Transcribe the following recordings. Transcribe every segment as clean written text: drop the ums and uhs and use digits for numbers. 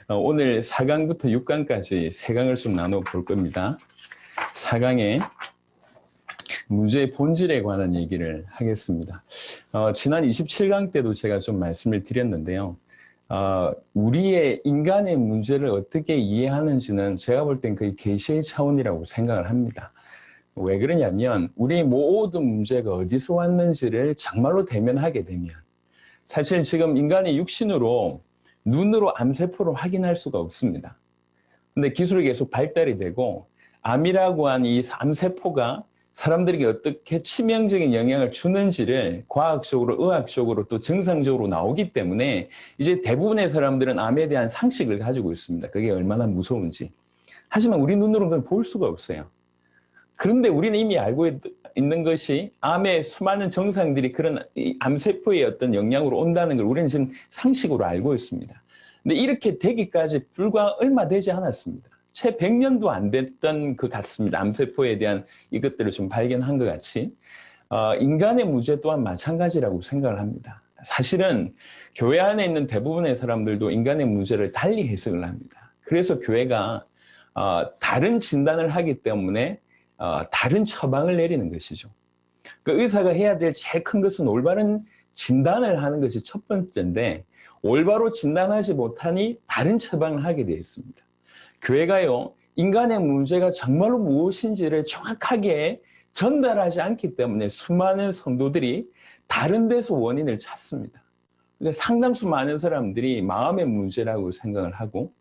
오늘 4강부터 6강까지 3강을 좀 나눠볼 겁니다. 4강의 문제의 본질에 관한 얘기를 하겠습니다. 지난 27강 때도 제가 좀 말씀을 드렸는데요. 우리의 인간의 문제를 어떻게 이해하는지는 제가 볼 땐 거의 계시의 차원이라고 생각을 합니다. 왜 그러냐면 우리 모든 문제가 어디서 왔는지를 정말로 대면하게 되면 사실 지금 인간의 육신으로 눈으로 암세포를 확인할 수가 없습니다. 근데 기술이 계속 발달이 되고 암이라고 한 이 암세포가 사람들에게 어떻게 치명적인 영향을 주는지를 과학적으로, 의학적으로 또 정상적으로 나오기 때문에 이제 대부분의 사람들은 암에 대한 상식을 가지고 있습니다. 그게 얼마나 무서운지. 하지만 우리 눈으로는 그걸 볼 수가 없어요. 그런데 우리는 이미 알고 있는 것이 암의 수많은 정상들이 그런 암세포의 어떤 영향으로 온다는 걸 우리는 지금 상식으로 알고 있습니다. 근데 이렇게 되기까지 불과 얼마 되지 않았습니다. 채 100년도 안 됐던 것 같습니다. 암세포에 대한 이것들을 좀 발견한 것 같이. 인간의 문제 또한 마찬가지라고 생각을 합니다. 사실은 교회 안에 있는 대부분의 사람들도 인간의 문제를 달리 해석을 합니다. 그래서 교회가 다른 진단을 하기 때문에 다른 처방을 내리는 것이죠. 그 의사가 해야 될 제일 큰 것은 올바른 진단을 하는 것이 첫 번째인데 올바로 진단하지 못하니 다른 처방을 하게 되어 있습니다. 교회가요, 인간의 문제가 정말로 무엇인지를 정확하게 전달하지 않기 때문에 수많은 성도들이 다른 데서 원인을 찾습니다. 그러니까 상당수 많은 사람들이 마음의 문제라고 생각을 하고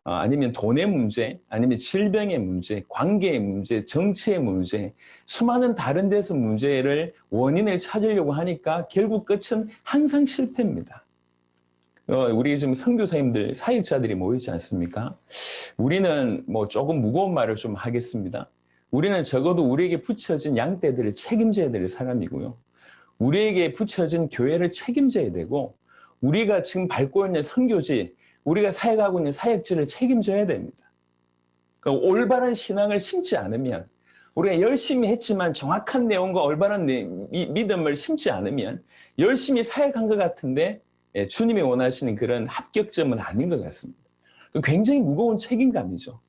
아니면 돈의 문제, 아니면 질병의 문제, 관계의 문제, 정치의 문제, 수많은 다른 데서 문제를 원인을 찾으려고 하니까 결국 끝은 항상 실패입니다. 우리 지금 선교사님들, 사역자들이 모이지 않습니까? 우리는 뭐 조금 무거운 말을 좀 하겠습니다. 우리는 적어도 우리에게 붙여진 양떼들을 책임져야 될 사람이고요. 우리에게 붙여진 교회를 책임져야 되고 우리가 지금 밟고 있는 선교지, 우리가 사역하고 있는 사역지를 책임져야 됩니다. 그러니까 올바른 신앙을 심지 않으면 우리가 열심히 했지만 정확한 내용과 올바른 믿음을 심지 않으면 열심히 사역한 것 같은데 주님이 원하시는 그런 합격점은 아닌 것 같습니다. 굉장히 무거운 책임감이죠.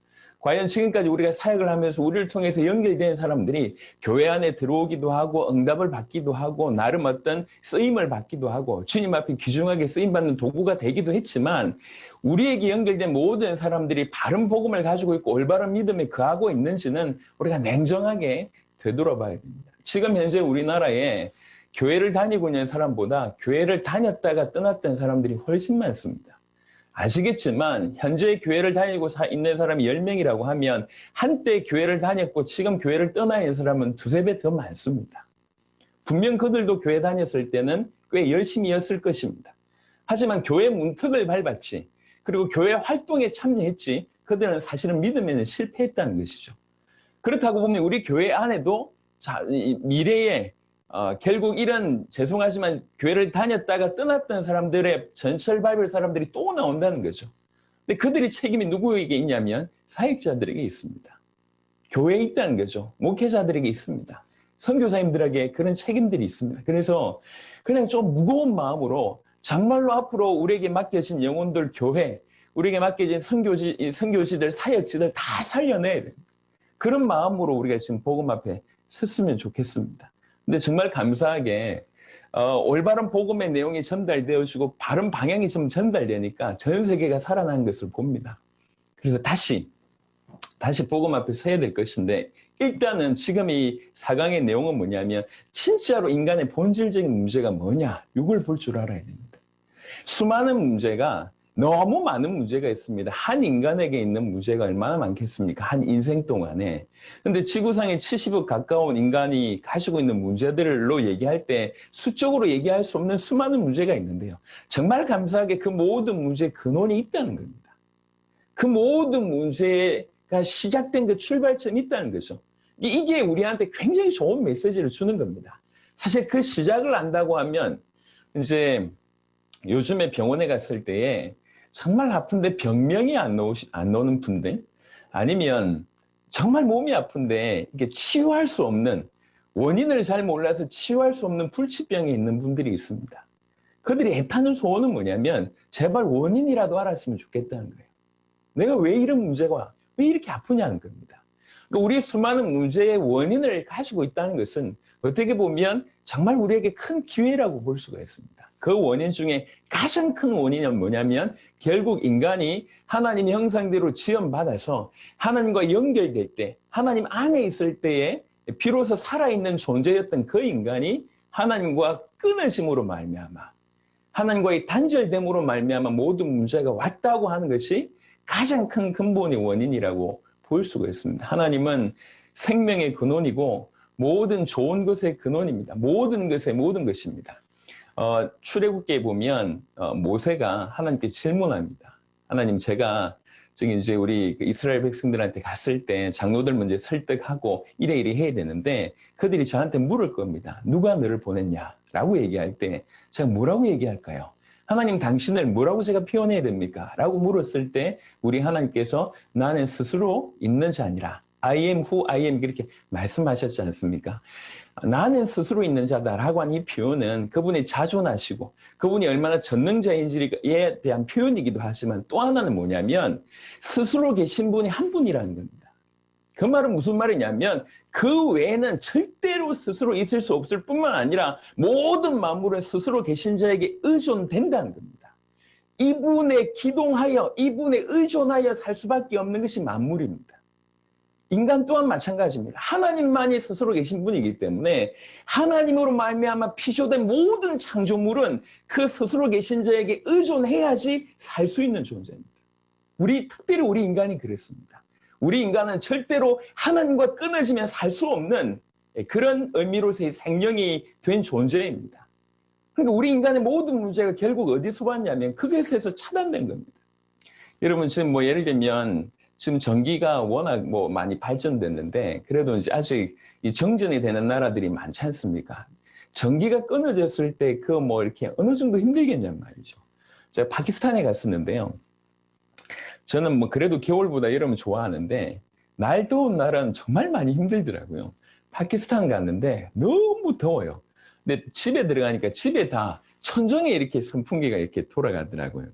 과연 지금까지 우리가 사역을 하면서 우리를 통해서 연결된 사람들이 교회 안에 들어오기도 하고 응답을 받기도 하고 나름 어떤 쓰임을 받기도 하고 주님 앞에 귀중하게 쓰임받는 도구가 되기도 했지만 우리에게 연결된 모든 사람들이 바른 복음을 가지고 있고 올바른 믿음에 거하고 있는지는 우리가 냉정하게 되돌아봐야 됩니다. 지금 현재 우리나라에 교회를 다니고 있는 사람보다 교회를 다녔다가 떠났던 사람들이 훨씬 많습니다. 아시겠지만 현재 교회를 다니고 있는 사람이 10명이라고 하면 한때 교회를 다녔고 지금 교회를 떠나 있는 사람은 2~3배 더 많습니다. 분명 그들도 교회 다녔을 때는 꽤 열심히 했을 것입니다. 하지만 교회 문턱을 밟았지 그리고 교회 활동에 참여했지 그들은 사실은 믿음에는 실패했다는 것이죠. 그렇다고 보면 우리 교회 안에도 미래에 결국 이런 죄송하지만 교회를 다녔다가 떠났던 사람들의 전철 밟을 사람들이 또 나온다는 거죠. 근데 그들의 책임이 누구에게 있냐면 사역자들에게 있습니다. 교회에 있다는 거죠. 목회자들에게 있습니다. 선교사님들에게 그런 책임들이 있습니다. 그래서 그냥 좀 무거운 마음으로 정말로 앞으로 우리에게 맡겨진 영혼들 교회, 우리에게 맡겨진 선교지들, 사역지들 다 살려내야 됩니다. 그런 마음으로 우리가 지금 복음 앞에 섰으면 좋겠습니다. 근데 정말 감사하게 올바른 복음의 내용이 전달되어지고 바른 방향이 좀 전달되니까 전 세계가 살아난 것을 봅니다. 그래서 다시 복음 앞에 서야 될 것인데 일단은 지금 이 4강의 내용은 뭐냐면 진짜로 인간의 본질적인 문제가 뭐냐 이걸 볼 줄 알아야 됩니다. 수많은 문제가 너무 많은 문제가 있습니다. 한 인간에게 있는 문제가 얼마나 많겠습니까? 한 인생 동안에. 근데 지구상에 70억 가까운 인간이 가지고 있는 문제들로 얘기할 때 수적으로 얘기할 수 없는 수많은 문제가 있는데요. 정말 감사하게 그 모든 문제의 근원이 있다는 겁니다. 그 모든 문제가 시작된 그 출발점이 있다는 거죠. 이게 우리한테 굉장히 좋은 메시지를 주는 겁니다. 사실 그 시작을 안다고 하면 이제 요즘에 병원에 갔을 때에 정말 아픈데 병명이 안 나오는 분들 아니면 정말 몸이 아픈데 이게 치유할 수 없는 원인을 잘 몰라서 치유할 수 없는 불치병이 있는 분들이 있습니다. 그들이 애타는 소원은 뭐냐면 제발 원인이라도 알았으면 좋겠다는 거예요. 내가 왜 이런 문제가 와? 왜 이렇게 아프냐는 겁니다. 그러니까 우리의 수많은 문제의 원인을 가지고 있다는 것은 어떻게 보면 정말 우리에게 큰 기회라고 볼 수가 있습니다. 그 원인 중에 가장 큰 원인은 뭐냐면 결국 인간이 하나님의 형상대로 지음받아서 하나님과 연결될 때, 하나님 안에 있을 때에 비로소 살아있는 존재였던 그 인간이 하나님과 끊어짐으로 말미암아, 하나님과의 단절됨으로 말미암아 모든 문제가 왔다고 하는 것이 가장 큰 근본의 원인이라고 볼 수가 있습니다. 하나님은 생명의 근원이고 모든 좋은 것의 근원입니다. 모든 것의 모든 것입니다. 출애굽기에 보면 모세가 하나님께 질문합니다. 하나님, 제가 저기 이제 우리 이스라엘 백성들한테 갔을 때 장로들 문제 설득하고 이래 해야 되는데 그들이 저한테 물을 겁니다. 누가 너를 보냈냐라고 얘기할 때 제가 뭐라고 얘기할까요? 하나님, 당신을 뭐라고 제가 표현해야 됩니까? 라고 물었을 때 우리 하나님께서 나는 스스로 있는 자니라. I am who I am 그렇게 말씀하셨지 않습니까? 나는 스스로 있는 자다라고 하는 이 표현은 그분이 자존하시고 그분이 얼마나 전능자인지에 대한 표현이기도 하지만 또 하나는 뭐냐면 스스로 계신 분이 한 분이라는 겁니다. 그 말은 무슨 말이냐면 그 외에는 절대로 스스로 있을 수 없을 뿐만 아니라 모든 만물은 스스로 계신 자에게 의존된다는 겁니다. 이분에 기동하여 이분에 의존하여 살 수밖에 없는 것이 만물입니다. 인간 또한 마찬가지입니다. 하나님만이 스스로 계신 분이기 때문에 하나님으로 말미암아 피조된 모든 창조물은 그 스스로 계신 자에게 의존해야지 살 수 있는 존재입니다. 특별히 우리 인간이 그렇습니다. 우리 인간은 절대로 하나님과 끊어지면 살 수 없는 그런 의미로서의 생명이 된 존재입니다. 그러니까 우리 인간의 모든 문제가 결국 어디서 왔냐면 그것에서 차단된 겁니다. 여러분 지금 예를 들면 지금 전기가 워낙 많이 발전됐는데 그래도 이제 아직 이 정전이 되는 나라들이 많지 않습니까? 전기가 끊어졌을 때 이렇게 어느 정도 힘들겠냔 말이죠. 제가 파키스탄에 갔었는데요. 저는 그래도 겨울보다 여름을 좋아하는데 날 더운 날은 정말 많이 힘들더라고요. 파키스탄 갔는데 너무 더워요. 근데 집에 들어가니까 집에 다 천정에 이렇게 선풍기가 이렇게 돌아가더라고요.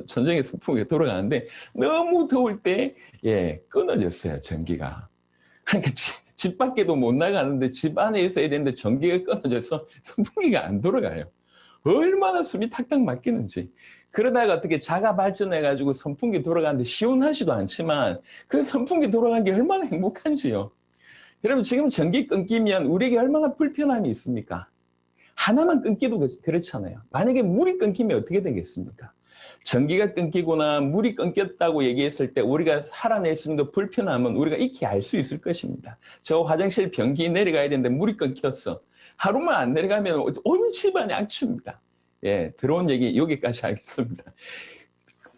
천정에 선풍기가 돌아가는데 너무 더울 때 끊어졌어요, 전기가. 그러니까 집 밖에도 못 나가는데 집 안에 있어야 되는데 전기가 끊어져서 선풍기가 안 돌아가요. 얼마나 숨이 탁탁 막히는지. 그러다가 어떻게 자가 발전해가지고 선풍기 돌아가는데 시원하지도 않지만 그 선풍기 돌아간 게 얼마나 행복한지요. 여러분 지금 전기 끊기면 우리에게 얼마나 불편함이 있습니까? 하나만 끊기도 그렇잖아요. 만약에 물이 끊기면 어떻게 되겠습니까? 전기가 끊기거나 물이 끊겼다고 얘기했을 때 우리가 살아낼 수 있는 불편함은 우리가 익히 알 수 있을 것입니다. 저 화장실 변기 내려가야 되는데 물이 끊겼어. 하루만 안 내려가면 온 집안이 악취입니다. 들어온 얘기 여기까지 하겠습니다.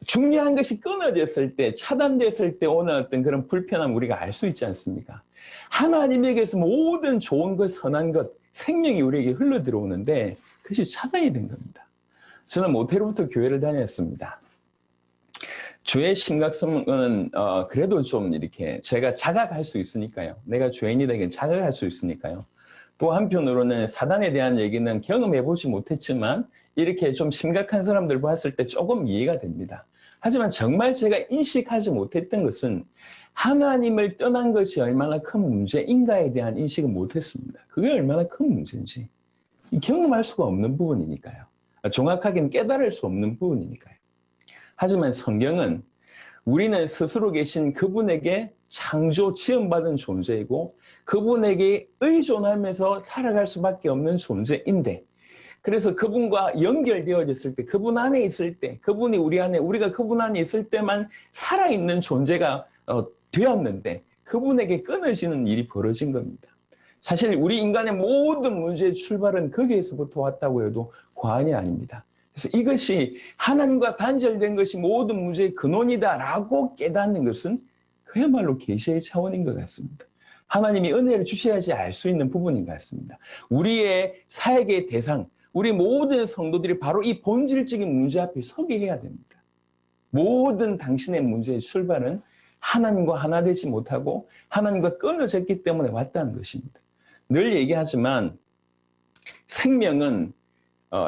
중요한 것이 끊어졌을 때, 차단됐을 때 오는 어떤 그런 불편함 우리가 알 수 있지 않습니까? 하나님에게서 모든 좋은 것, 선한 것, 생명이 우리에게 흘러 들어오는데 그것이 차단이 된 겁니다. 저는 모태로부터 교회를 다녔습니다. 죄의 심각성은 그래도 좀 이렇게 제가 자각할 수 있으니까요. 내가 죄인이다 자각할 수 있으니까요. 또 한편으로는 사단에 대한 얘기는 경험해보지 못했지만 이렇게 좀 심각한 사람들 봤을 때 조금 이해가 됩니다. 하지만 정말 제가 인식하지 못했던 것은 하나님을 떠난 것이 얼마나 큰 문제인가에 대한 인식을 못했습니다. 그게 얼마나 큰 문제인지 경험할 수가 없는 부분이니까요. 정확하게는 깨달을 수 없는 부분이니까요. 하지만 성경은 우리는 스스로 계신 그분에게 창조 지음받은 존재이고 그분에게 의존하면서 살아갈 수밖에 없는 존재인데 그래서 그분과 연결되어졌을 때 그분 안에 있을 때 그분이 우리 안에 우리가 그분 안에 있을 때만 살아있는 존재가 되었는데 그분에게 끊어지는 일이 벌어진 겁니다. 사실 우리 인간의 모든 문제의 출발은 거기에서부터 왔다고 해도 과언이 아닙니다. 그래서 이것이 하나님과 단절된 것이 모든 문제의 근원이다라고 깨닫는 것은 그야말로 계시의 차원인 것 같습니다. 하나님이 은혜를 주셔야지 알 수 있는 부분인 것 같습니다. 우리의 사역의 대상, 우리 모든 성도들이 바로 이 본질적인 문제 앞에 서게 해야 됩니다. 모든 당신의 문제의 출발은 하나님과 하나 되지 못하고 하나님과 끊어졌기 때문에 왔다는 것입니다. 늘 얘기하지만 생명은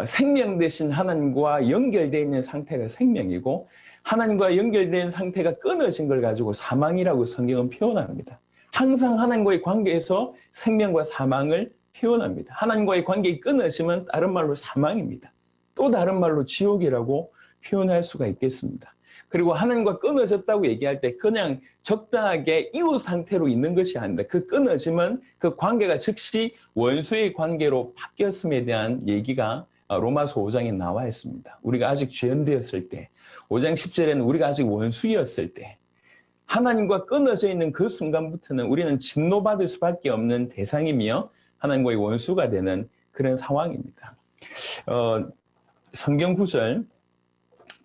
생명 대신 하나님과 연결되어 있는 상태가 생명이고 하나님과 연결된 상태가 끊어진 걸 가지고 사망이라고 성경은 표현합니다. 항상 하나님과의 관계에서 생명과 사망을 표현합니다. 하나님과의 관계가 끊어지면 다른 말로 사망입니다. 또 다른 말로 지옥이라고 표현할 수가 있겠습니다. 그리고 하나님과 끊어졌다고 얘기할 때 그냥 적당하게 이웃 상태로 있는 것이 아닙니다. 그 끊어지면 그 관계가 즉시 원수의 관계로 바뀌었음에 대한 얘기가 로마서 5장에 나와 있습니다. 우리가 아직 죄인되었을 때, 5장 10절에는 우리가 아직 원수였을 때, 하나님과 끊어져 있는 그 순간부터는 우리는 진노받을 수밖에 없는 대상이며 하나님과의 원수가 되는 그런 상황입니다. 성경 구절,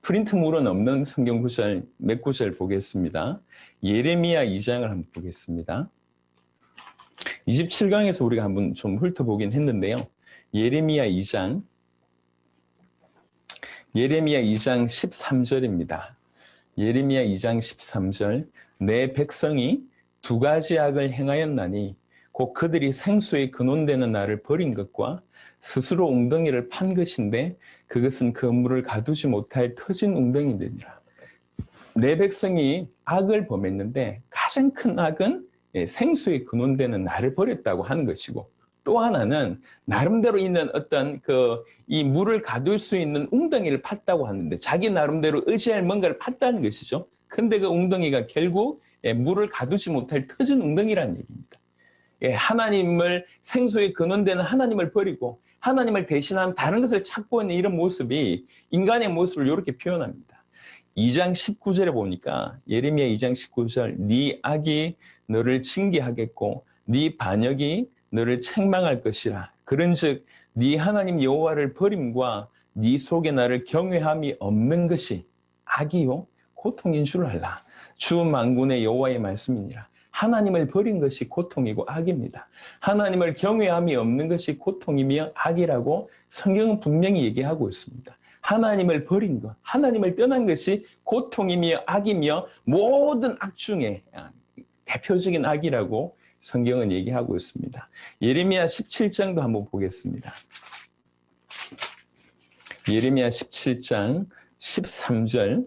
프린트물은 없는 성경 구절 몇 구절 보겠습니다. 예레미야 2장을 한번 보겠습니다. 27강에서 우리가 한번 좀 훑어보긴 했는데요. 예레미야 2장 13절입니다. 예레미야 2장 13절, 내 백성이 두 가지 악을 행하였나니 곧 그들이 생수에 근원되는 나를 버린 것과 스스로 웅덩이를 판 것인데 그것은 그 물을 가두지 못할 터진 웅덩이니라. 내 백성이 악을 범했는데 가장 큰 악은 생수에 근원되는 나를 버렸다고 하는 것이고, 또 하나는 나름대로 있는 어떤 이 물을 가둘 수 있는 웅덩이를 팠다고 하는데 자기 나름대로 의지할 뭔가를 팠다는 것이죠. 근데 그 웅덩이가 결국 물을 가두지 못할 터진 웅덩이라는 얘기입니다. 하나님을, 생수에 근원되는 하나님을 버리고 하나님을 대신한 다른 것을 찾고 있는 이런 모습이 인간의 모습을 이렇게 표현합니다. 2장 19절에 보니까 예레미야 2장 19절, 네 악이 너를 징계하겠고 네 반역이 너를 책망할 것이라. 그런즉 네 하나님 여호와를 버림과 네 속에 나를 경외함이 없는 것이 악이요 고통인 줄 알라. 주 만군의 여호와의 말씀이니라. 하나님을 버린 것이 고통이고 악입니다. 하나님을 경외함이 없는 것이 고통이며 악이라고 성경은 분명히 얘기하고 있습니다. 하나님을 버린 것, 하나님을 떠난 것이 고통이며 악이며 모든 악 중에 대표적인 악이라고 성경은 얘기하고 있습니다. 예레미야 17장도 한번 보겠습니다. 예레미야 17장 13절,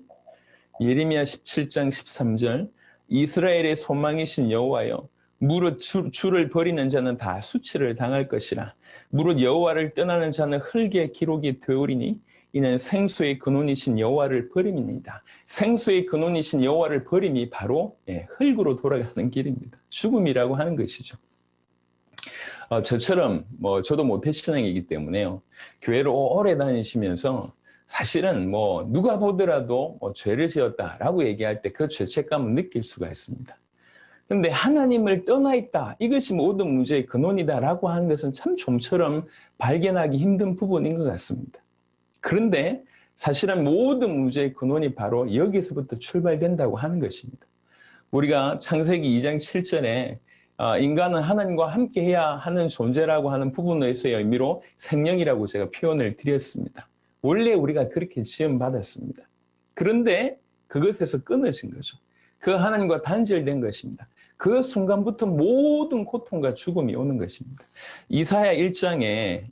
예레미야 17장 13절, 이스라엘의 소망이신 여호와여, 무릇 주를 버리는 자는 다 수치를 당할 것이라. 무릇 여호와를 떠나는 자는 흙의 기록이 되오리니 이는 생수의 근원이신 여호와를 버림입니다. 생수의 근원이신 여호와를 버림이 바로 흙으로 돌아가는 길입니다. 죽음이라고 하는 것이죠. 저처럼 저도 모태신앙이기 때문에요. 교회를 오래 다니시면서 사실은 누가 보더라도 죄를 지었다라고 얘기할 때 그 죄책감을 느낄 수가 있습니다. 그런데 하나님을 떠나 있다, 이것이 모든 문제의 근원이다라고 하는 것은 참 좀처럼 발견하기 힘든 부분인 것 같습니다. 그런데 사실은 모든 문제의 근원이 바로 여기서부터 출발된다고 하는 것입니다. 우리가 창세기 2장 7절에 인간은 하나님과 함께해야 하는 존재라고 하는 부분에서의 의미로 생명이라고 제가 표현을 드렸습니다. 원래 우리가 그렇게 지음받았습니다. 그런데 그것에서 끊어진 거죠. 그 하나님과 단절된 것입니다. 그 순간부터 모든 고통과 죽음이 오는 것입니다. 이사야 1장에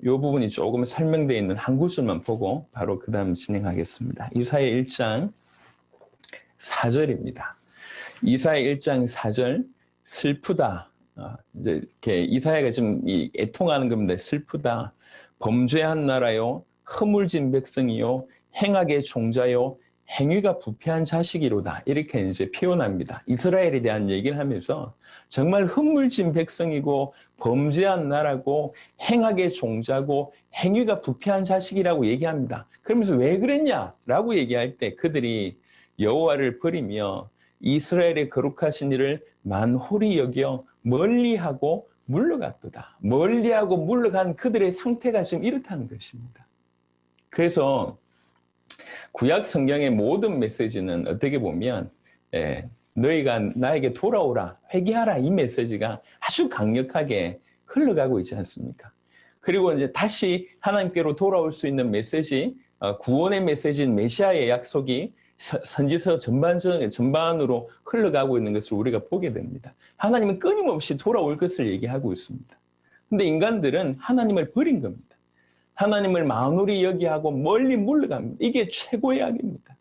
이 부분이 조금 설명되어 있는 한 구절만 보고 바로 그 다음 진행하겠습니다. 이사야 1장 4절입니다. 이사야 1장 4절, 슬프다. 이제 이렇게 이사야가 지금 애통하는 겁니다. 슬프다. 범죄한 나라요, 허물진 백성이요, 행악의 종자요, 행위가 부패한 자식이로다. 이렇게 이제 표현합니다. 이스라엘에 대한 얘기를 하면서 정말 흠물진 백성이고 범죄한 나라고 행악의 종자고 행위가 부패한 자식이라고 얘기합니다. 그러면서 왜 그랬냐라고 얘기할 때 그들이 여호와를 버리며 이스라엘의 거룩하신 이를 만홀히 여겨 멀리하고 물러갔도다. 멀리하고 물러간 그들의 상태가 지금 이렇다는 것입니다. 그래서 구약 성경의 모든 메시지는 어떻게 보면 너희가 나에게 돌아오라, 회개하라, 이 메시지가 아주 강력하게 흘러가고 있지 않습니까? 그리고 이제 다시 하나님께로 돌아올 수 있는 메시지, 구원의 메시지인 메시아의 약속이 선지서 전반으로 흘러가고 있는 것을 우리가 보게 됩니다. 하나님은 끊임없이 돌아올 것을 얘기하고 있습니다. 근데 인간들은 하나님을 버린 겁니다. 하나님을 만홀히 여기하고 멀리 물러갑니다. 이게 최고의 악입니다.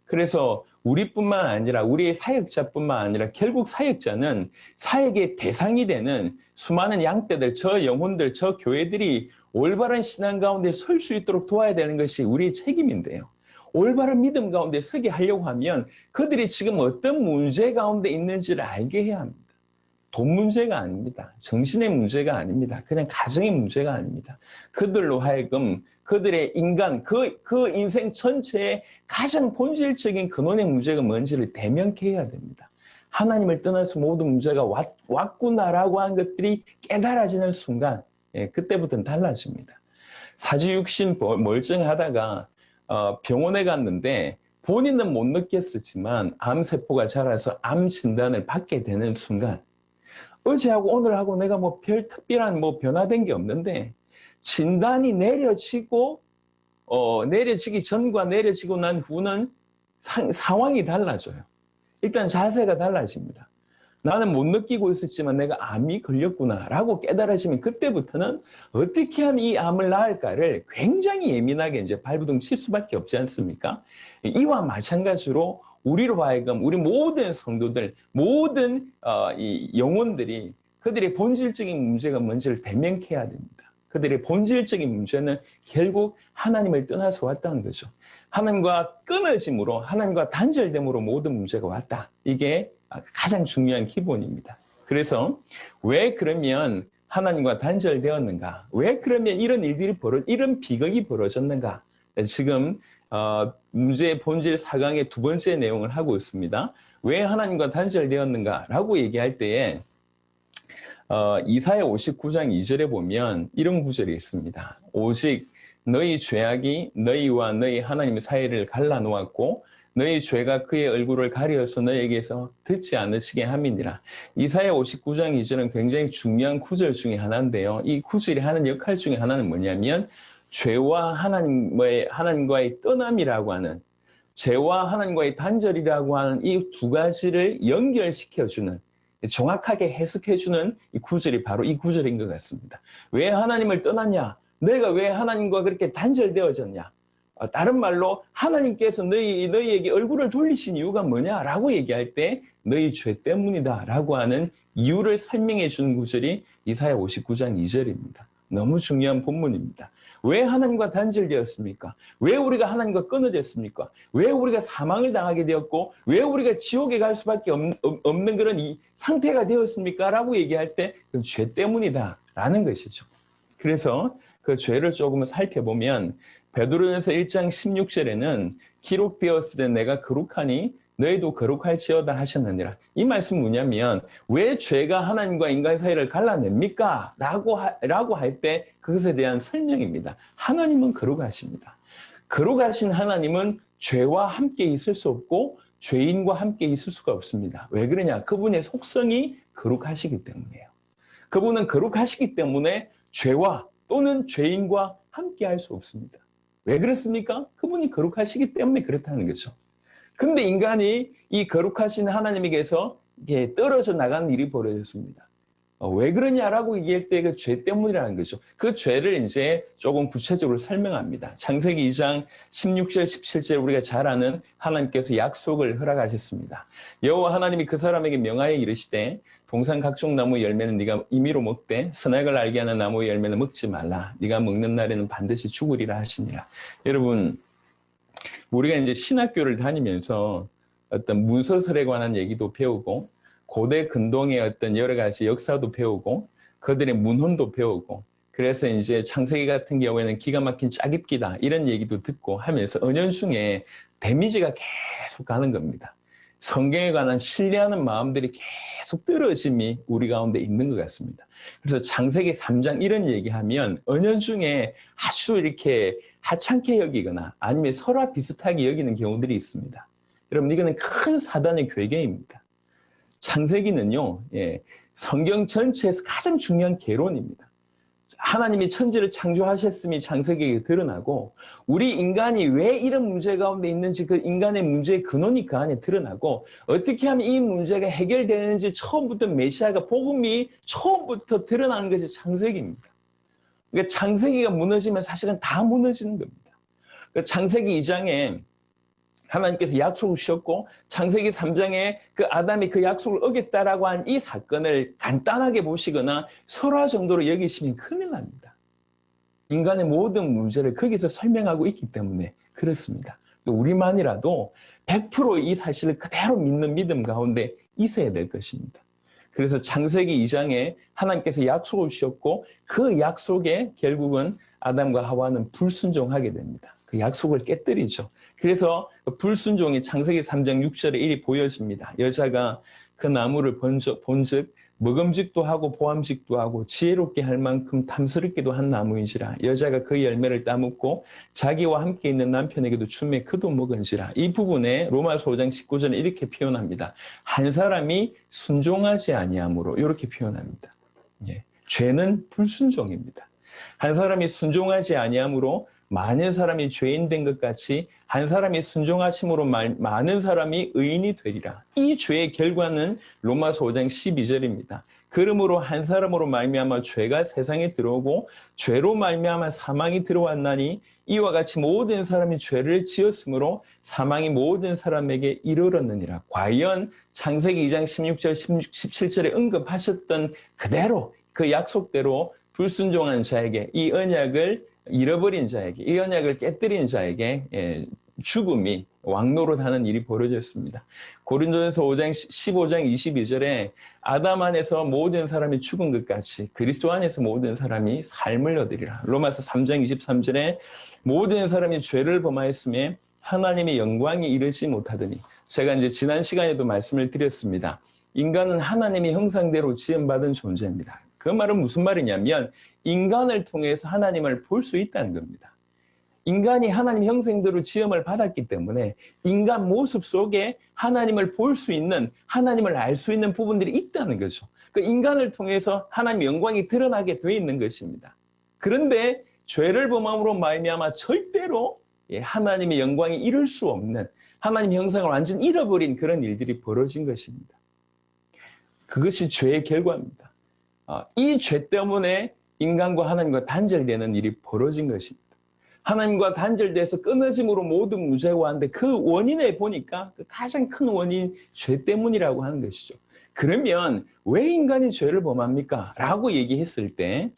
그래서 우리뿐만 아니라 우리의 사역자뿐만 아니라 결국 사역자는 사역의 대상이 되는 수많은 양떼들, 저 영혼들, 저 교회들이 올바른 신앙 가운데 설 수 있도록 도와야 되는 것이 우리의 책임인데요. 올바른 믿음 가운데 서게 하려고 하면 그들이 지금 어떤 문제 가운데 있는지를 알게 해야 합니다. 돈 문제가 아닙니다. 정신의 문제가 아닙니다. 그냥 가정의 문제가 아닙니다. 그들로 하여금 그들의 인간, 그 인생 전체의 가장 본질적인 근원의 문제가 뭔지를 대면케 해야 됩니다. 하나님을 떠나서 모든 문제가 왔구나라고 하는 것들이 깨달아지는 순간, 그때부터는 달라집니다. 사지육신 멀쩡하다가 병원에 갔는데 본인은 못 느꼈었지만 암세포가 자라서 암 진단을 받게 되는 순간, 어제하고 오늘하고 내가 뭐 별 특별한 뭐 변화된 게 없는데 진단이 내려지기 전과 내려지고 난 후는 상황이 달라져요. 일단 자세가 달라집니다. 나는 못 느끼고 있었지만 내가 암이 걸렸구나라고 깨달아지면 그때부터는 어떻게 하면 이 암을 나을까를 굉장히 예민하게 이제 발부둥 칠 수밖에 없지 않습니까? 이와 마찬가지로 우리로 하여금 우리 모든 성도들, 모든 이 영혼들이 그들의 본질적인 문제가 뭔지를 대면케 해야 됩니다. 그들의 본질적인 문제는 결국 하나님을 떠나서 왔다는 거죠. 하나님과 끊어짐으로, 하나님과 단절됨으로 모든 문제가 왔다. 이게 가장 중요한 기본입니다. 그래서 왜 그러면 하나님과 단절되었는가? 왜 그러면 이런 일들이 이런 비극이 벌어졌는가? 지금 문제의 본질 4강의 두 번째 내용을 하고 있습니다. 왜 하나님과 단절되었는가라고 얘기할 때에 이사야 59장 2절에 보면 이런 구절이 있습니다. 오직 너희 죄악이 너희와 너희 하나님의 사이를 갈라놓았고 너희 죄가 그의 얼굴을 가려서 너희에게서 듣지 않으시게 함이니라. 이사야 59장 2절은 굉장히 중요한 구절 중에 하나인데요. 이 구절이 하는 역할 중에 하나는 뭐냐면 죄와 하나님과의 떠남이라고 하는, 죄와 하나님과의 단절이라고 하는 이 두 가지를 연결시켜주는, 정확하게 해석해주는 이 구절이 바로 이 구절인 것 같습니다. 왜 하나님을 떠났냐? 내가 왜 하나님과 그렇게 단절되어졌냐? 다른 말로 하나님께서 너희에게 얼굴을 돌리신 이유가 뭐냐라고 얘기할 때 너희 죄 때문이다라고 하는 이유를 설명해 주는 구절이 이사야 59장 2절입니다. 너무 중요한 본문입니다. 왜 하나님과 단절되었습니까? 왜 우리가 하나님과 끊어졌습니까? 왜 우리가 사망을 당하게 되었고 왜 우리가 지옥에 갈 수밖에 없는 그런 이 상태가 되었습니까? 라고 얘기할 때 그 죄 때문이다 라는 것이죠. 그래서 그 죄를 조금 살펴보면 베드로전서 1장 16절에는 기록되었을 때 내가 거룩하니 너희도 거룩할지어다 하셨느니라. 이 말씀은 뭐냐면 왜 죄가 하나님과 인간 사이를 갈라냅니까? 라고 할 때 그것에 대한 설명입니다. 하나님은 거룩하십니다. 거룩하신 하나님은 죄와 함께 있을 수 없고 죄인과 함께 있을 수가 없습니다. 왜 그러냐? 그분의 속성이 거룩하시기 때문이에요. 그분은 거룩하시기 때문에 죄와 또는 죄인과 함께 할 수 없습니다. 왜 그렇습니까? 그분이 거룩하시기 때문에 그렇다는 거죠. 근데 인간이 이 거룩하신 하나님에게서 이게 떨어져 나가는 일이 벌어졌습니다. 왜 그러냐라고 얘기할 때 그 죄 때문이라는 거죠. 그 죄를 이제 조금 구체적으로 설명합니다. 창세기 2장 16절, 17절 우리가 잘 아는 하나님께서 약속을 허락하셨습니다. 여호와 하나님이 그 사람에게 명하여 이르시되 동산 각종 나무 열매는 네가 임의로 먹되 선악을 알게 하는 나무의 열매는 먹지 말라. 네가 먹는 날에는 반드시 죽으리라 하시니라. 여러분, 우리가 이제 신학교를 다니면서 어떤 문서설에 관한 얘기도 배우고 고대 근동의 어떤 여러 가지 역사도 배우고 그들의 문헌도 배우고 그래서 이제 창세기 같은 경우에는 기가 막힌 짜깁기다 이런 얘기도 듣고 하면서 은연중에 데미지가 계속 가는 겁니다. 성경에 관한 신뢰하는 마음들이 계속 떨어짐이 우리 가운데 있는 것 같습니다. 그래서 창세기 3장 이런 얘기하면 은연중에 아주 이렇게 하찮게 여기거나 아니면 서로 비슷하게 여기는 경우들이 있습니다. 여러분 이거는 큰 사단의 괴계입니다. 창세기는요, 성경 전체에서 가장 중요한 개론입니다. 하나님이 천지를 창조하셨음이 창세기에 드러나고 우리 인간이 왜 이런 문제 가운데 있는지 그 인간의 문제의 근원이 그 안에 드러나고 어떻게 하면 이 문제가 해결되는지 처음부터 메시아가 복음이 처음부터 드러나는 것이 창세기입니다. 그러니까 창세기가 무너지면 사실은 다 무너지는 겁니다. 그러니까 창세기 2장에 하나님께서 약속을 주셨고 창세기 3장에 그 아담이 그 약속을 어겼다라고 한 이 사건을 간단하게 보시거나 설화 정도로 여기시면 큰일 납니다. 인간의 모든 문제를 거기서 설명하고 있기 때문에 그렇습니다. 우리만이라도 100%이 사실을 그대로 믿는 믿음 가운데 있어야 될 것입니다. 그래서 창세기 2장에 하나님께서 약속을 주셨고 그 약속에 결국은 아담과 하와는 불순종하게 됩니다. 그 약속을 깨뜨리죠. 그래서 불순종이 창세기 3장 6절에 일이 보여집니다. 여자가 그 나무를 본즉 먹음직도 하고 보암직도 하고 지혜롭게 할 만큼 탐스럽기도 한 나무인지라. 여자가 그 열매를 따먹고 자기와 함께 있는 남편에게도 주매 그도 먹은지라. 이 부분에 로마서 5장 19절에 이렇게 표현합니다. 한 사람이 순종하지 아니함으로 이렇게 표현합니다. 예. 죄는 불순종입니다. 한 사람이 순종하지 아니함으로 많은 사람이 죄인 된 것 같이 한 사람이 순종하심으로 많은 사람이 의인이 되리라. 이 죄의 결과는 로마서 5장 12절입니다. 그러므로 한 사람으로 말미암아 죄가 세상에 들어오고 죄로 말미암아 사망이 들어왔나니 이와 같이 모든 사람이 죄를 지었으므로 사망이 모든 사람에게 이르렀느니라. 과연 창세기 2장 16절 17절에 언급하셨던 그대로 그 약속대로 불순종한 자에게 이 언약을 잃어버린 자에게, 이 언약을 깨뜨린 자에게 죽음이 왕노릇하는 일이 벌어졌습니다. 고린도전서 15장 22절에 아담 안에서 모든 사람이 죽은 것 같이 그리스도 안에서 모든 사람이 삶을 얻으리라. 로마서 3장 23절에 모든 사람이 죄를 범하였음에 하나님의 영광이 이르지 못하더니, 제가 이제 지난 시간에도 말씀을 드렸습니다. 인간은 하나님의 형상대로 지음받은 존재입니다. 그 말은 무슨 말이냐면 인간을 통해서 하나님을 볼 수 있다는 겁니다. 인간이 하나님 형상대로 지음을 받았기 때문에 인간 모습 속에 하나님을 볼 수 있는, 하나님을 알 수 있는 부분들이 있다는 거죠. 그 인간을 통해서 하나님의 영광이 드러나게 돼 있는 것입니다. 그런데 죄를 범함으로 말미암아 절대로 하나님의 영광이 이룰 수 없는, 하나님의 형상을 완전히 잃어버린 그런 일들이 벌어진 것입니다. 그것이 죄의 결과입니다. 이 죄 때문에 인간과 하나님과 단절되는 일이 벌어진 것입니다. 하나님과 단절돼서 끊어짐으로 모든 문제가 왔는데 그 원인에 보니까 그 가장 큰 원인 죄 때문이라고 하는 것이죠. 그러면 왜 인간이 죄를 범합니까? 라고 얘기했을 때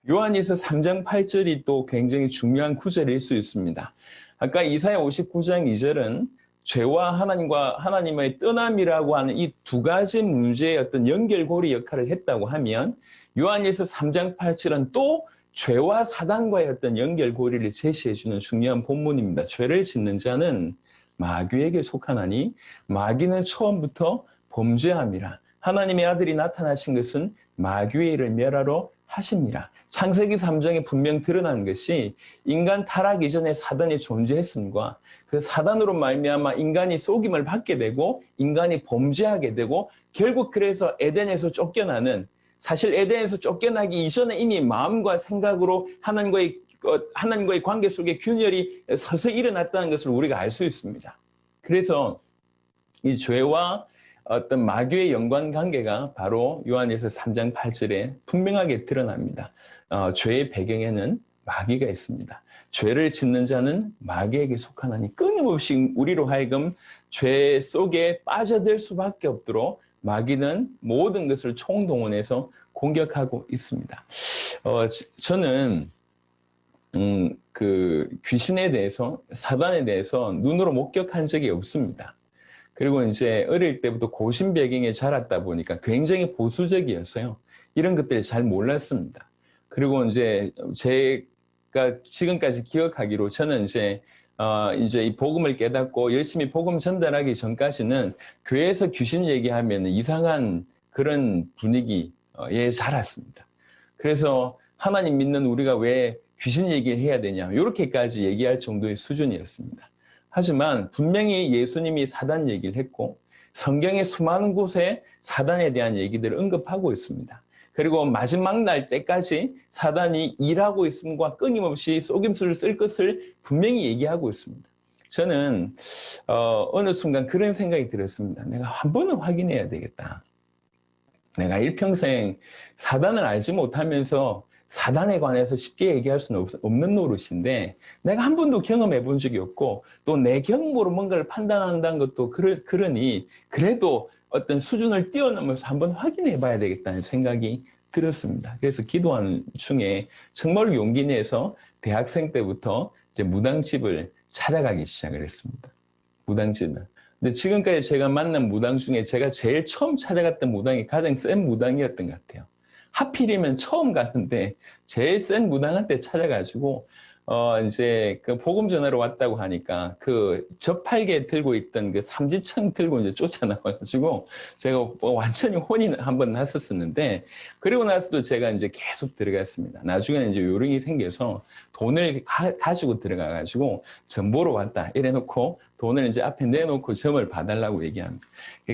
요한일서 3장 8절이 또 굉장히 중요한 구절일 수 있습니다. 아까 이사야 59장 2절은 죄와 하나님의 떠남이라고 하는 이 두 가지 문제의 어떤 연결고리 역할을 했다고 하면 요한일서 3장 8절은 또 죄와 사단과의 어떤 연결고리를 제시해주는 중요한 본문입니다. 죄를 짓는 자는 마귀에게 속하나니 마귀는 처음부터 범죄함이라. 하나님의 아들이 나타나신 것은 마귀의 일을 멸하러 하십니다. 창세기 3장에 분명 드러난 것이 인간 타락 이전에 사단이 존재했음과 그 사단으로 말미암아 인간이 속임을 받게 되고 인간이 범죄하게 되고 결국 그래서 에덴에서 쫓겨나는, 사실 에덴에서 쫓겨나기 이전에 이미 마음과 생각으로 하나님과의 관계 속에 균열이 서서히 일어났다는 것을 우리가 알 수 있습니다. 그래서 이 죄와 어떤 마귀의 연관관계가 바로 요한일서 3장 8절에 분명하게 드러납니다. 죄의 배경에는 마귀가 있습니다. 죄를 짓는 자는 마귀에게 속하나니 끊임없이 우리로 하여금 죄 속에 빠져들 수밖에 없도록 마귀는 모든 것을 총동원해서 공격하고 있습니다. 저는 그 귀신에 대해서, 사단에 대해서 눈으로 목격한 적이 없습니다. 그리고 이제 어릴 때부터 고신 배경에 자랐다 보니까 굉장히 보수적이었어요. 이런 것들을 잘 몰랐습니다. 그리고 이제 제가 지금까지 기억하기로 저는 이제 이 복음을 깨닫고 열심히 복음 전달하기 전까지는 교회에서 귀신 얘기하면 이상한 그런 분위기에 자랐습니다. 그래서 하나님 믿는 우리가 왜 귀신 얘기를 해야 되냐, 이렇게까지 얘기할 정도의 수준이었습니다. 하지만 분명히 예수님이 사단 얘기를 했고 성경의 수많은 곳에 사단에 대한 얘기들을 언급하고 있습니다. 그리고 마지막 날 때까지 사단이 일하고 있음과 끊임없이 속임수를 쓸 것을 분명히 얘기하고 있습니다. 저는 어느 순간 그런 생각이 들었습니다. 내가 한 번은 확인해야 되겠다. 내가 일평생 사단을 알지 못하면서 사단에 관해서 쉽게 얘기할 수는 없는 노릇인데 내가 한 번도 경험해 본 적이 없고 또 내 경험으로 뭔가를 판단한다는 것도 그러니 그래도 어떤 수준을 뛰어넘어서 한번 확인해 봐야 되겠다는 생각이 들었습니다. 그래서 기도하는 중에 정말 용기 내서 대학생 때부터 이제 무당집을 찾아가기 시작을 했습니다. 무당집을. 근데 지금까지 제가 만난 무당 중에 제가 제일 처음 찾아갔던 무당이 가장 센 무당이었던 것 같아요. 하필이면 처음 갔는데 제일 센 무당한테 찾아가지고 이제 그 복음 전하러 왔다고 하니까 그 저팔계 들고 있던 그 삼지청 들고 이제 쫓아나와가지고 제가 완전히 혼이 한번 났었었는데 그리고 나서도 제가 이제 계속 들어갔습니다. 나중에는 이제 요령이 생겨서 돈을 가지고 들어가가지고 점 보러 왔다 이래놓고 돈을 이제 앞에 내놓고 점을 봐달라고 얘기합니다.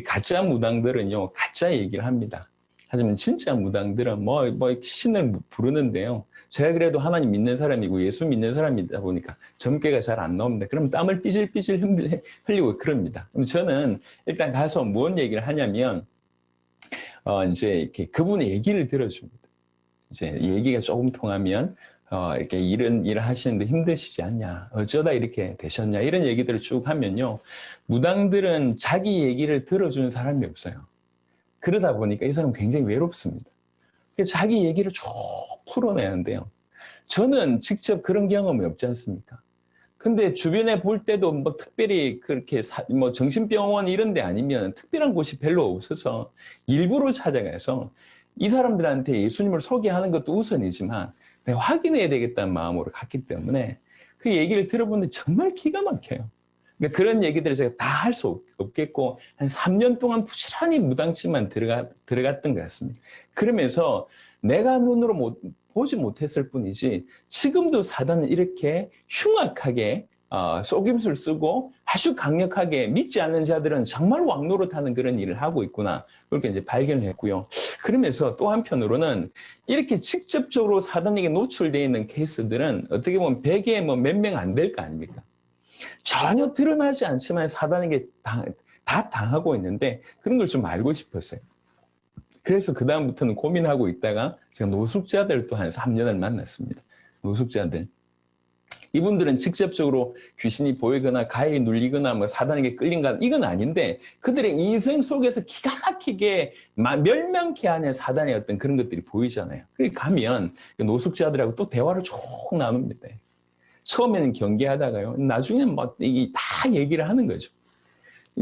가짜 무당들은요 가짜 얘기를 합니다. 하지만 진짜 무당들은 뭐 신을 부르는데요. 제가 그래도 하나님 믿는 사람이고 예수 믿는 사람이다 보니까 점괘가 잘 안 나옵니다. 그럼 땀을 삐질삐질 흘리고 그럽니다. 그럼 저는 일단 가서 무슨 얘기를 하냐면 이제 이렇게 그분의 얘기를 들어줍니다. 이제 얘기가 조금 통하면 이렇게 이런 일을 하시는데 힘드시지 않냐, 어쩌다 이렇게 되셨냐 이런 얘기들을 쭉 하면요, 무당들은 자기 얘기를 들어주는 사람이 없어요. 그러다 보니까 이 사람은 굉장히 외롭습니다. 자기 얘기를 쭉 풀어내는데요. 저는 직접 그런 경험이 없지 않습니까? 근데 주변에 볼 때도 뭐 특별히 그렇게 뭐 정신병원 이런 데 아니면 특별한 곳이 별로 없어서 일부러 찾아가서 이 사람들한테 예수님을 소개하는 것도 우선이지만 내가 확인해야 되겠다는 마음으로 갔기 때문에 그 얘기를 들어보는데 정말 기가 막혀요. 그러니까 그런 얘기들을 제가 다 할 수 없겠고 한 3년 동안 부지런히 무당집만 들어갔던 것 같습니다. 그러면서 내가 눈으로 보지 못했을 뿐이지 지금도 사단은 이렇게 흉악하게 속임수를 쓰고 아주 강력하게 믿지 않는 자들은 정말 왕노릇하는 그런 일을 하고 있구나, 그렇게 이제 발견을 했고요. 그러면서 또 한편으로는 이렇게 직접적으로 사단에게 노출되어 있는 케이스들은 어떻게 보면 100에 뭐 몇 명 안 될 거 아닙니까? 전혀 드러나지 않지만 사단에게 다 당하고 있는데 그런 걸 좀 알고 싶었어요. 그래서 그 다음부터는 고민하고 있다가 제가 노숙자들 또 한 3년을 만났습니다. 노숙자들. 이분들은 직접적으로 귀신이 보이거나 가해에 눌리거나 뭐 사단에게 끌린거나 이건 아닌데 그들의 인생 속에서 기가 막히게 멸망케 하는 사단의 어떤 그런 것들이 보이잖아요. 그래 가면 노숙자들하고 또 대화를 쭉 나눕니다. 처음에는 경계하다가요, 나중에는 막 다 얘기를 하는 거죠.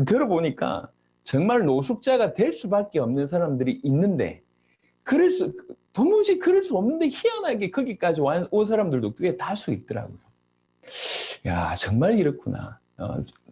들어보니까 정말 노숙자가 될 수밖에 없는 사람들이 있는데 도무지 그럴 수 없는데 희한하게 거기까지 온 사람들도 꽤 다수 있더라고요. 야, 정말 이렇구나.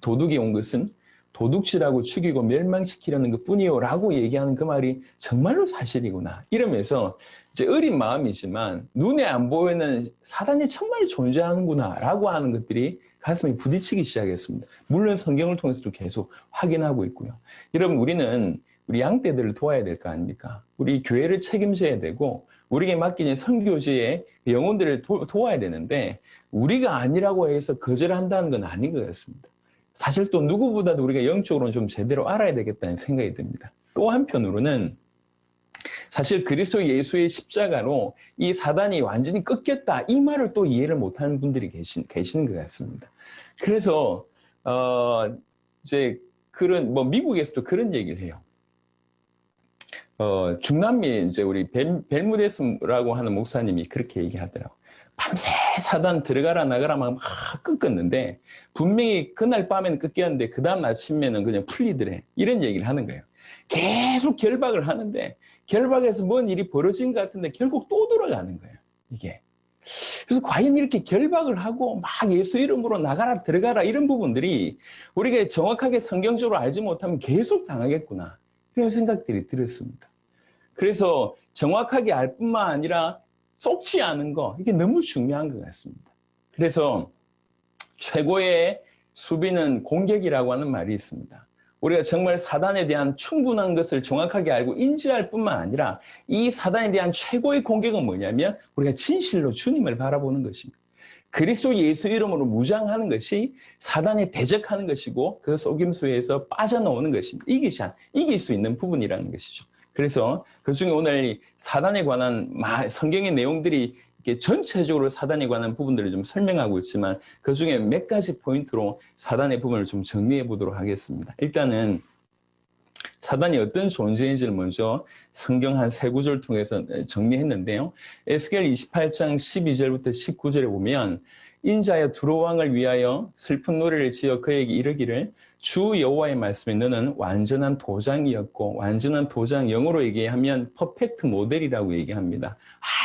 도둑이 온 것은 도둑질하고 죽이고 멸망시키려는 것뿐이요 라고 얘기하는 그 말이 정말로 사실이구나 이러면서 이제 어린 마음이지만 눈에 안 보이는 사단이 정말 존재하는구나 라고 하는 것들이 가슴에 부딪히기 시작했습니다. 물론 성경을 통해서도 계속 확인하고 있고요. 여러분, 우리는 우리 양떼들을 도와야 될 거 아닙니까? 우리 교회를 책임져야 되고 우리에게 맡겨진 선교지의 영혼들을 도와야 되는데 우리가 아니라고 해서 거절한다는 건 아닌 것 같습니다. 사실 또 누구보다도 우리가 영적으로는 좀 제대로 알아야 되겠다는 생각이 듭니다. 또 한편으로는 사실 그리스도 예수의 십자가로 이 사단이 완전히 꺾였다 이 말을 또 이해를 못하는 분들이 계시는 것 같습니다. 그래서 이제 그런 뭐 미국에서도 그런 얘기를 해요. 중남미 이제 우리 벨무데스라고 하는 목사님이 그렇게 얘기하더라고. 밤새 사단 들어가라 나가라 막 꺾었는데 분명히 그날 밤에는 꺾였는데 그 다음 아침에는 그냥 풀리더래. 이런 얘기를 하는 거예요. 계속 결박을 하는데 결박에서 뭔 일이 벌어진 것 같은데 결국 또 돌아가는 거예요. 이게. 그래서 과연 이렇게 결박을 하고 막 예수 이름으로 나가라 들어가라 이런 부분들이 우리가 정확하게 성경적으로 알지 못하면 계속 당하겠구나. 그런 생각들이 들었습니다. 그래서 정확하게 알 뿐만 아니라 쏙지 않은 거, 이게 너무 중요한 것 같습니다. 그래서 최고의 수비는 공격이라고 하는 말이 있습니다. 우리가 정말 사단에 대한 충분한 것을 정확하게 알고 인지할 뿐만 아니라 이 사단에 대한 최고의 공격은 뭐냐면 우리가 진실로 주님을 바라보는 것입니다. 그리스도 예수 이름으로 무장하는 것이 사단에 대적하는 것이고 그 속임수에서 빠져나오는 것입니다. 이길 수 있는 부분이라는 것이죠. 그래서 그중에 오늘 사단에 관한 성경의 내용들이 이렇게 전체적으로 사단에 관한 부분들을 좀 설명하고 있지만 그중에 몇 가지 포인트로 사단의 부분을 좀 정리해 보도록 하겠습니다. 일단은 사단이 어떤 존재인지를 먼저 성경 한 세 구절 통해서 정리했는데요. 에스겔 28장 12절부터 19절에 보면 인자여 두로 왕을 위하여 슬픈 노래를 지어 그에게 이르기를 주 여호와의 말씀에 너는 완전한 도장이었고, 완전한 도장 영어로 얘기하면 퍼펙트 모델이라고 얘기합니다.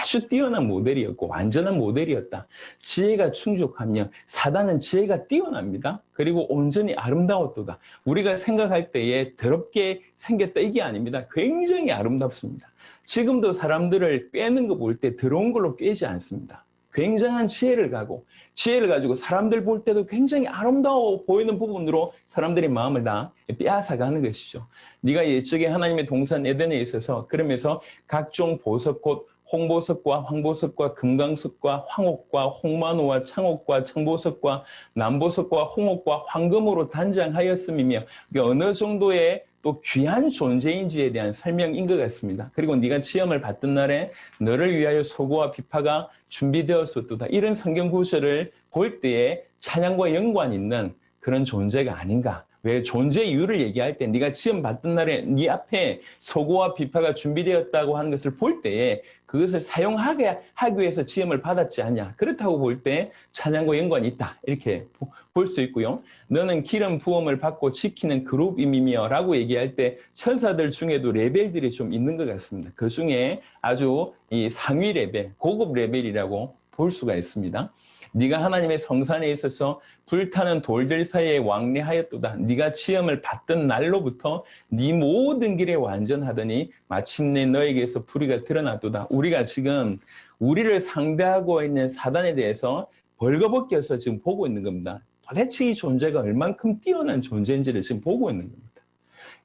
아주 뛰어난 모델이었고 완전한 모델이었다. 지혜가 충족하며 사단은 지혜가 뛰어납니다. 그리고 온전히 아름다웠도다. 우리가 생각할 때에 더럽게 생겼다 이게 아닙니다. 굉장히 아름답습니다. 지금도 사람들을 꿰는 거 볼 때 더러운 걸로 꿰지 않습니다. 굉장한 지혜를 가지고 사람들 볼 때도 굉장히 아름다워 보이는 부분으로 사람들의 마음을 다 빼앗아가는 것이죠. 네가 옛적에 하나님의 동산 에덴에 있어서 그러면서 각종 보석 곧 홍보석과 황보석과 금강석과 황옥과 홍만호와 창옥과 청보석과 남보석과 홍옥과 황금으로 단장하였음이며 어느 정도의 또 귀한 존재인지에 대한 설명인 것 같습니다. 그리고 네가 시험을 받던 날에 너를 위하여 소고와 비파가 준비되었었도다. 이런 성경 구절을 볼 때에 찬양과 연관 있는 그런 존재가 아닌가. 왜 존재 이유를 얘기할 때 네가 시험 받던 날에 네 앞에 소고와 비파가 준비되었다고 하는 것을 볼 때에 그것을 사용하게 하기 위해서 시험을 받았지 않냐. 그렇다고 볼 때 찬양과 연관이 있다. 이렇게 볼 수 있고요. 너는 기름 부음을 받고 지키는 그룹임이며 라고 얘기할 때 천사들 중에도 레벨들이 좀 있는 것 같습니다. 그 중에 아주 이 상위 레벨, 고급 레벨이라고 볼 수가 있습니다. 네가 하나님의 성산에 있어서 불타는 돌들 사이에 왕래하였도다. 네가 시험을 받던 날로부터 네 모든 길에 완전하더니 마침내 너에게서 불의가 드러났도다. 우리가 지금 우리를 상대하고 있는 사단에 대해서 벌거벗겨서 지금 보고 있는 겁니다. 도대체 이 존재가 얼만큼 뛰어난 존재인지를 지금 보고 있는 겁니다.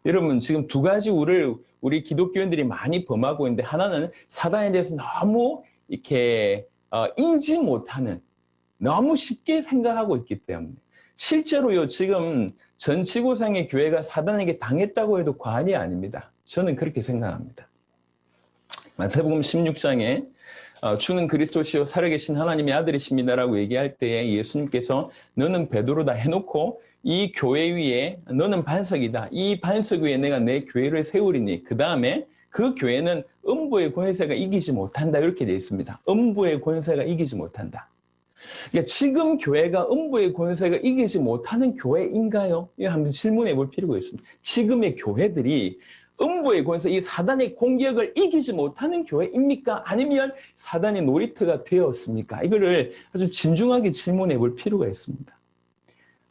여러분 지금 두 가지 우리 기독교인들이 많이 범하고 있는데 하나는 사단에 대해서 너무 이렇게 인지 못하는 너무 쉽게 생각하고 있기 때문에 실제로요 지금 전 지구상의 교회가 사단에게 당했다고 해도 과언이 아닙니다. 저는 그렇게 생각합니다. 마태복음 16장에 주는 그리스도시요 살아계신 하나님의 아들이십니다라고 얘기할 때에 예수님께서 너는 베드로다 해놓고 이 교회 위에 너는 반석이다. 이 반석 위에 내가 내 교회를 세우리니 그 다음에 그 교회는 음부의 권세가 이기지 못한다 이렇게 되어 있습니다. 음부의 권세가 이기지 못한다. 그러니까 지금 교회가 음부의 권세가 이기지 못하는 교회인가요? 이거 한번 질문해 볼 필요가 있습니다. 지금의 교회들이 음부의 권세, 이 사단의 공격을 이기지 못하는 교회입니까? 아니면 사단의 놀이터가 되었습니까? 이거를 아주 진중하게 질문해 볼 필요가 있습니다.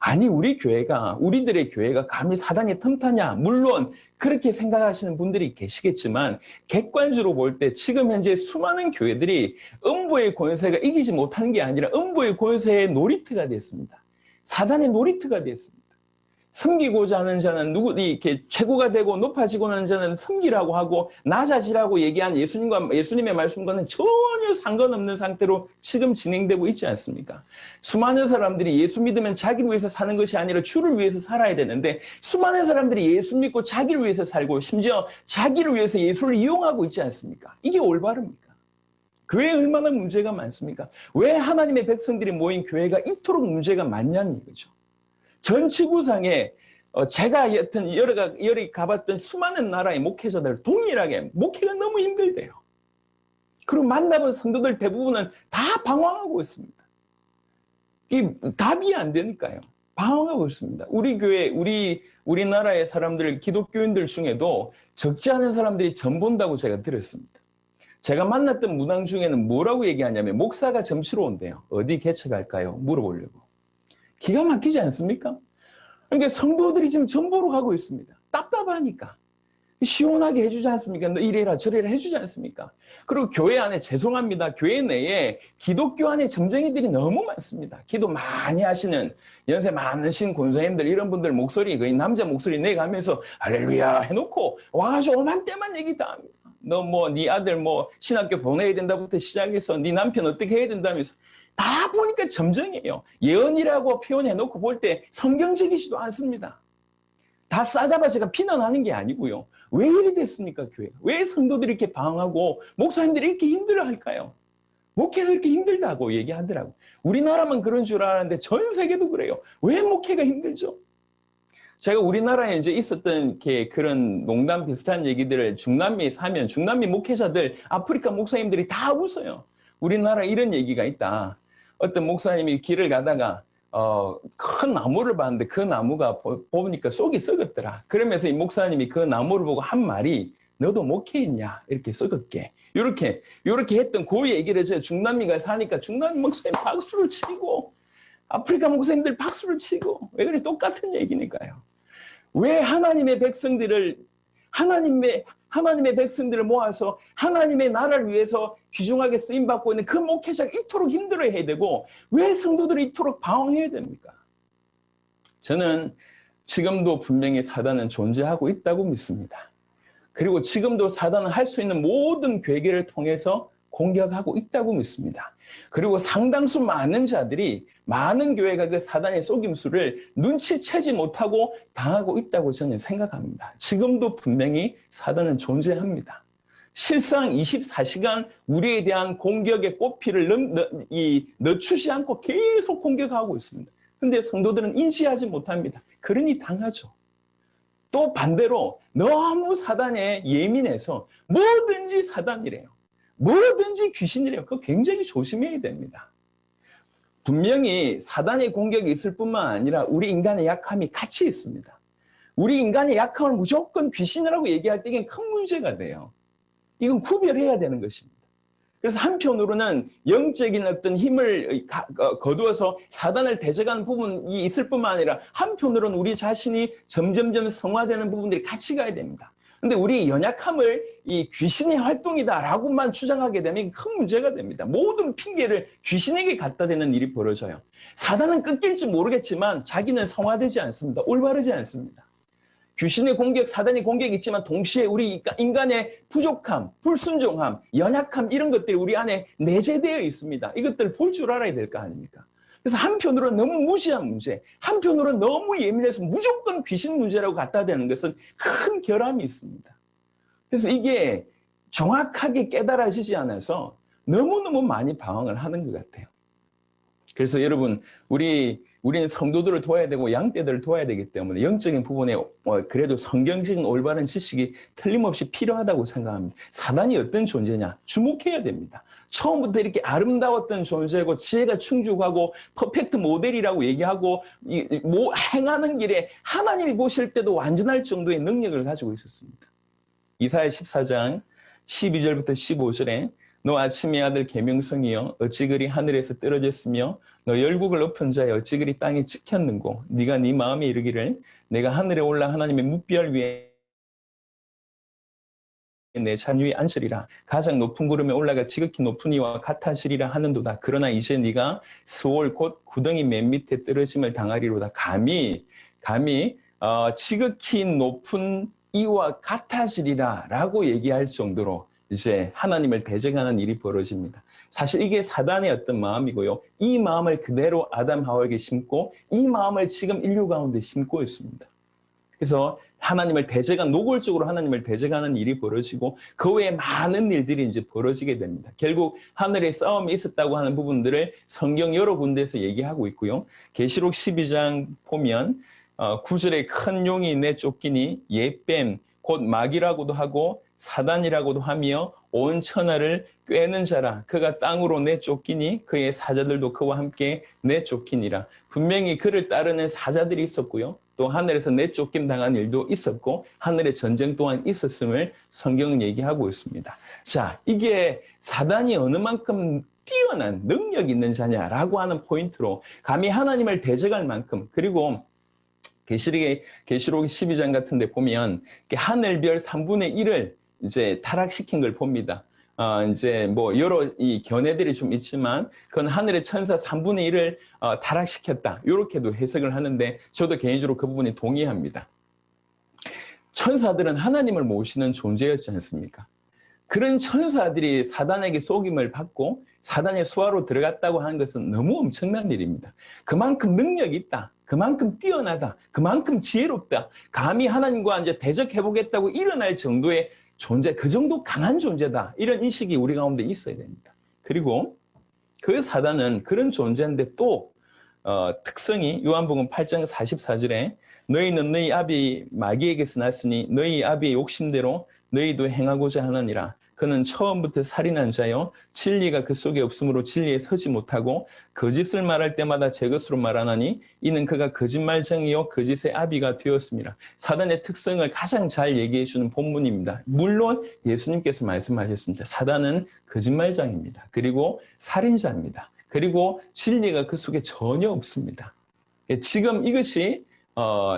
아니 우리들의 교회가 감히 사단이 틈타냐? 물론 그렇게 생각하시는 분들이 계시겠지만 객관적으로 볼 때 지금 현재 수많은 교회들이 음부의 권세가 이기지 못하는 게 아니라 음부의 권세의 놀이터가 됐습니다. 사단의 놀이터가 됐습니다. 섬기고자 하는 자는 이렇게 최고가 되고 높아지고 하는 자는 섬기라고 하고 낮아지라고 얘기한 예수님의 말씀과는 전혀 상관없는 상태로 지금 진행되고 있지 않습니까? 수많은 사람들이 예수 믿으면 자기를 위해서 사는 것이 아니라 주를 위해서 살아야 되는데 수많은 사람들이 예수 믿고 자기를 위해서 살고 심지어 자기를 위해서 예수를 이용하고 있지 않습니까? 이게 올바릅니까? 교회에 얼마나 문제가 많습니까? 왜 하나님의 백성들이 모인 교회가 이토록 문제가 많냐는 이거죠. 전 지구상에 제가 여튼 여러 가봤던 수많은 나라의 목회자들 동일하게 목회가 너무 힘들대요. 그리고 만나본 성도들 대부분은 다 방황하고 있습니다. 이 답이 안 되니까요. 방황하고 있습니다. 우리 교회, 우리나라의 사람들, 기독교인들 중에도 적지 않은 사람들이 점 본다고 제가 들었습니다. 제가 만났던 무당 중에는 뭐라고 얘기하냐면 목사가 점치러 온대요. 어디 개척할까요? 물어보려고. 기가 막히지 않습니까? 그러니까 성도들이 지금 전보로 가고 있습니다. 답답하니까. 시원하게 해주지 않습니까? 너 이래라 저래라 해주지 않습니까? 그리고 교회 안에 죄송합니다. 교회 내에 기독교 안에 점쟁이들이 너무 많습니다. 기도 많이 하시는 연세 많으신 권사님들 이런 분들 목소리 거의 남자 목소리 내가면서 할렐루야 해놓고 와가지고 오만 때만 얘기 다 합니다. 너 네 아들 신학교 보내야 된다부터 시작해서 네 남편 어떻게 해야 된다면서 다 보니까 점쟁이에요. 예언이라고 표현해놓고 볼 때 성경적이지도 않습니다. 다 싸잡아 제가 비난하는 게 아니고요. 왜 이리 됐습니까, 교회가? 왜 성도들이 이렇게 방황하고 목사님들이 이렇게 힘들어할까요? 목회가 이렇게 힘들다고 얘기하더라고요. 우리나라만 그런 줄 알았는데 전 세계도 그래요. 왜 목회가 힘들죠? 제가 우리나라에 이제 있었던 이렇게 그런 농담 비슷한 얘기들을 중남미에 사면 중남미 목회자들, 아프리카 목사님들이 다 웃어요. 우리나라 이런 얘기가 있다. 어떤 목사님이 길을 가다가 큰 나무를 봤는데 그 나무가 보니까 속이 썩었더라. 그러면서 이 목사님이 그 나무를 보고 한 말이 너도 목회했냐? 이렇게 썩었게. 이렇게 했던 그 얘기를 제가 중남미가 사니까 중남미 목사님 박수를 치고 아프리카 목사님들 박수를 치고 왜 그래? 똑같은 얘기니까요. 왜 하나님의 백성들을 모아서 하나님의 나라를 위해서 귀중하게 쓰임받고 있는 그 목회자가 이토록 힘들어해야 되고 왜 성도들이 이토록 방황해야 됩니까? 저는 지금도 분명히 사단은 존재하고 있다고 믿습니다. 그리고 지금도 사단은 할 수 있는 모든 괴계를 통해서 공격하고 있다고 믿습니다. 그리고 상당수 많은 자들이 많은 교회가 그 사단의 속임수를 눈치채지 못하고 당하고 있다고 저는 생각합니다. 지금도 분명히 사단은 존재합니다. 실상 24시간 우리에 대한 공격의 꼬피를 늦추지 않고 계속 공격하고 있습니다. 그런데 성도들은 인지하지 못합니다. 그러니 당하죠. 또 반대로 너무 사단에 예민해서 뭐든지 사단이래요. 뭐든지 귀신이래요. 그거 굉장히 조심해야 됩니다. 분명히 사단의 공격이 있을 뿐만 아니라 우리 인간의 약함이 같이 있습니다. 우리 인간의 약함을 무조건 귀신이라고 얘기할 때 이게 큰 문제가 돼요. 이건 구별해야 되는 것입니다. 그래서 한편으로는 영적인 어떤 힘을 거두어서 사단을 대적하는 부분이 있을 뿐만 아니라 한편으로는 우리 자신이 점점점 성화되는 부분들이 같이 가야 됩니다. 근데 우리 연약함을 이 귀신의 활동이다라고만 주장하게 되면 큰 문제가 됩니다. 모든 핑계를 귀신에게 갖다 대는 일이 벌어져요. 사단은 끊길지 모르겠지만 자기는 성화되지 않습니다. 올바르지 않습니다. 귀신의 공격, 사단의 공격이 있지만 동시에 우리 인간의 부족함, 불순종함, 연약함 이런 것들이 우리 안에 내재되어 있습니다. 이것들을 볼 줄 알아야 될 거 아닙니까? 그래서 한편으로는 너무 무시한 문제, 한편으로는 너무 예민해서 무조건 귀신 문제라고 갖다 대는 것은 큰 결함이 있습니다. 그래서 이게 정확하게 깨달아지지 않아서 너무너무 많이 방황을 하는 것 같아요. 그래서 여러분, 우리는 성도들을 도와야 되고 양떼들을 도와야 되기 때문에 영적인 부분에 그래도 성경적인 올바른 지식이 틀림없이 필요하다고 생각합니다. 사단이 어떤 존재냐? 주목해야 됩니다. 처음부터 이렇게 아름다웠던 존재고 지혜가 충족하고 퍼펙트 모델이라고 얘기하고 행하는 길에 하나님이 보실 때도 완전할 정도의 능력을 가지고 있었습니다. 이사야 14장 12절부터 15절에 너 아침의 아들 계명성이여 어찌 그리 하늘에서 떨어졌으며 너 열국을 엎은 자여 어찌 그리 땅에 찍혔는고 네가 네 마음에 이르기를 내가 하늘에 올라 하나님의 뭇별 위에 내 잔 위에 앉으리라 가장 높은 구름에 올라가 지극히 높은 이와 같아지리라 하는도다. 그러나 이제 네가 스올 곧 구덩이 맨 밑에 떨어짐을 당하리로다. 감히 지극히 높은 이와 같아지리라 라고 얘기할 정도로 이제 하나님을 대적하는 일이 벌어집니다. 사실 이게 사단의 어떤 마음이고요. 이 마음을 그대로 아담 하와에게 심고 이 마음을 지금 인류 가운데 심고 있습니다. 그래서 하나님을 노골적으로 하나님을 대적하는 일이 벌어지고 그 외에 많은 일들이 이제 벌어지게 됩니다. 결국 하늘에 싸움이 있었다고 하는 부분들을 성경 여러 군데에서 얘기하고 있고요. 계시록 12장 보면 9절에 큰 용이 내쫓기니 옛뱀 곧 마귀라고도 하고 사단이라고도 하며 온 천하를 꿰는 자라. 그가 땅으로 내쫓기니 그의 사자들도 그와 함께 내쫓기니라. 분명히 그를 따르는 사자들이 있었고요. 또 하늘에서 내쫓김 당한 일도 있었고 하늘의 전쟁 또한 있었음을 성경은 얘기하고 있습니다. 자, 이게 사단이 어느 만큼 뛰어난 능력 있는 자냐라고 하는 포인트로 감히 하나님을 대적할 만큼 그리고 계시록 12장 같은 데 보면 하늘별 3분의 1을 이제 타락시킨 걸 봅니다. 이제 뭐 여러 이 견해들이 좀 있지만 그건 하늘의 천사 3분의 1을 타락시켰다. 이렇게도 해석을 하는데 저도 개인적으로 그 부분에 동의합니다. 천사들은 하나님을 모시는 존재였지 않습니까? 그런 천사들이 사단에게 속임을 받고 사단의 수하로 들어갔다고 하는 것은 너무 엄청난 일입니다. 그만큼 능력이 있다. 그만큼 뛰어나다, 그만큼 지혜롭다, 감히 하나님과 이제 대적해보겠다고 일어날 정도의 존재, 그 정도 강한 존재다. 이런 인식이 우리 가운데 있어야 됩니다. 그리고 그 사단은 그런 존재인데 또 특성이 요한복음 8장 44절에 너희는 너희 아비 마귀에게서 났으니 너희 아비의 욕심대로 너희도 행하고자 하느니라. 그는 처음부터 살인한 자요 진리가 그 속에 없으므로 진리에 서지 못하고 거짓을 말할 때마다 제 것으로 말하나니 이는 그가 거짓말쟁이요 거짓의 아비가 되었습니다. 사단의 특성을 가장 잘 얘기해 주는 본문입니다. 물론 예수님께서 말씀하셨습니다. 사단은 거짓말장입니다. 그리고 살인자입니다. 그리고 진리가 그 속에 전혀 없습니다. 지금 이것이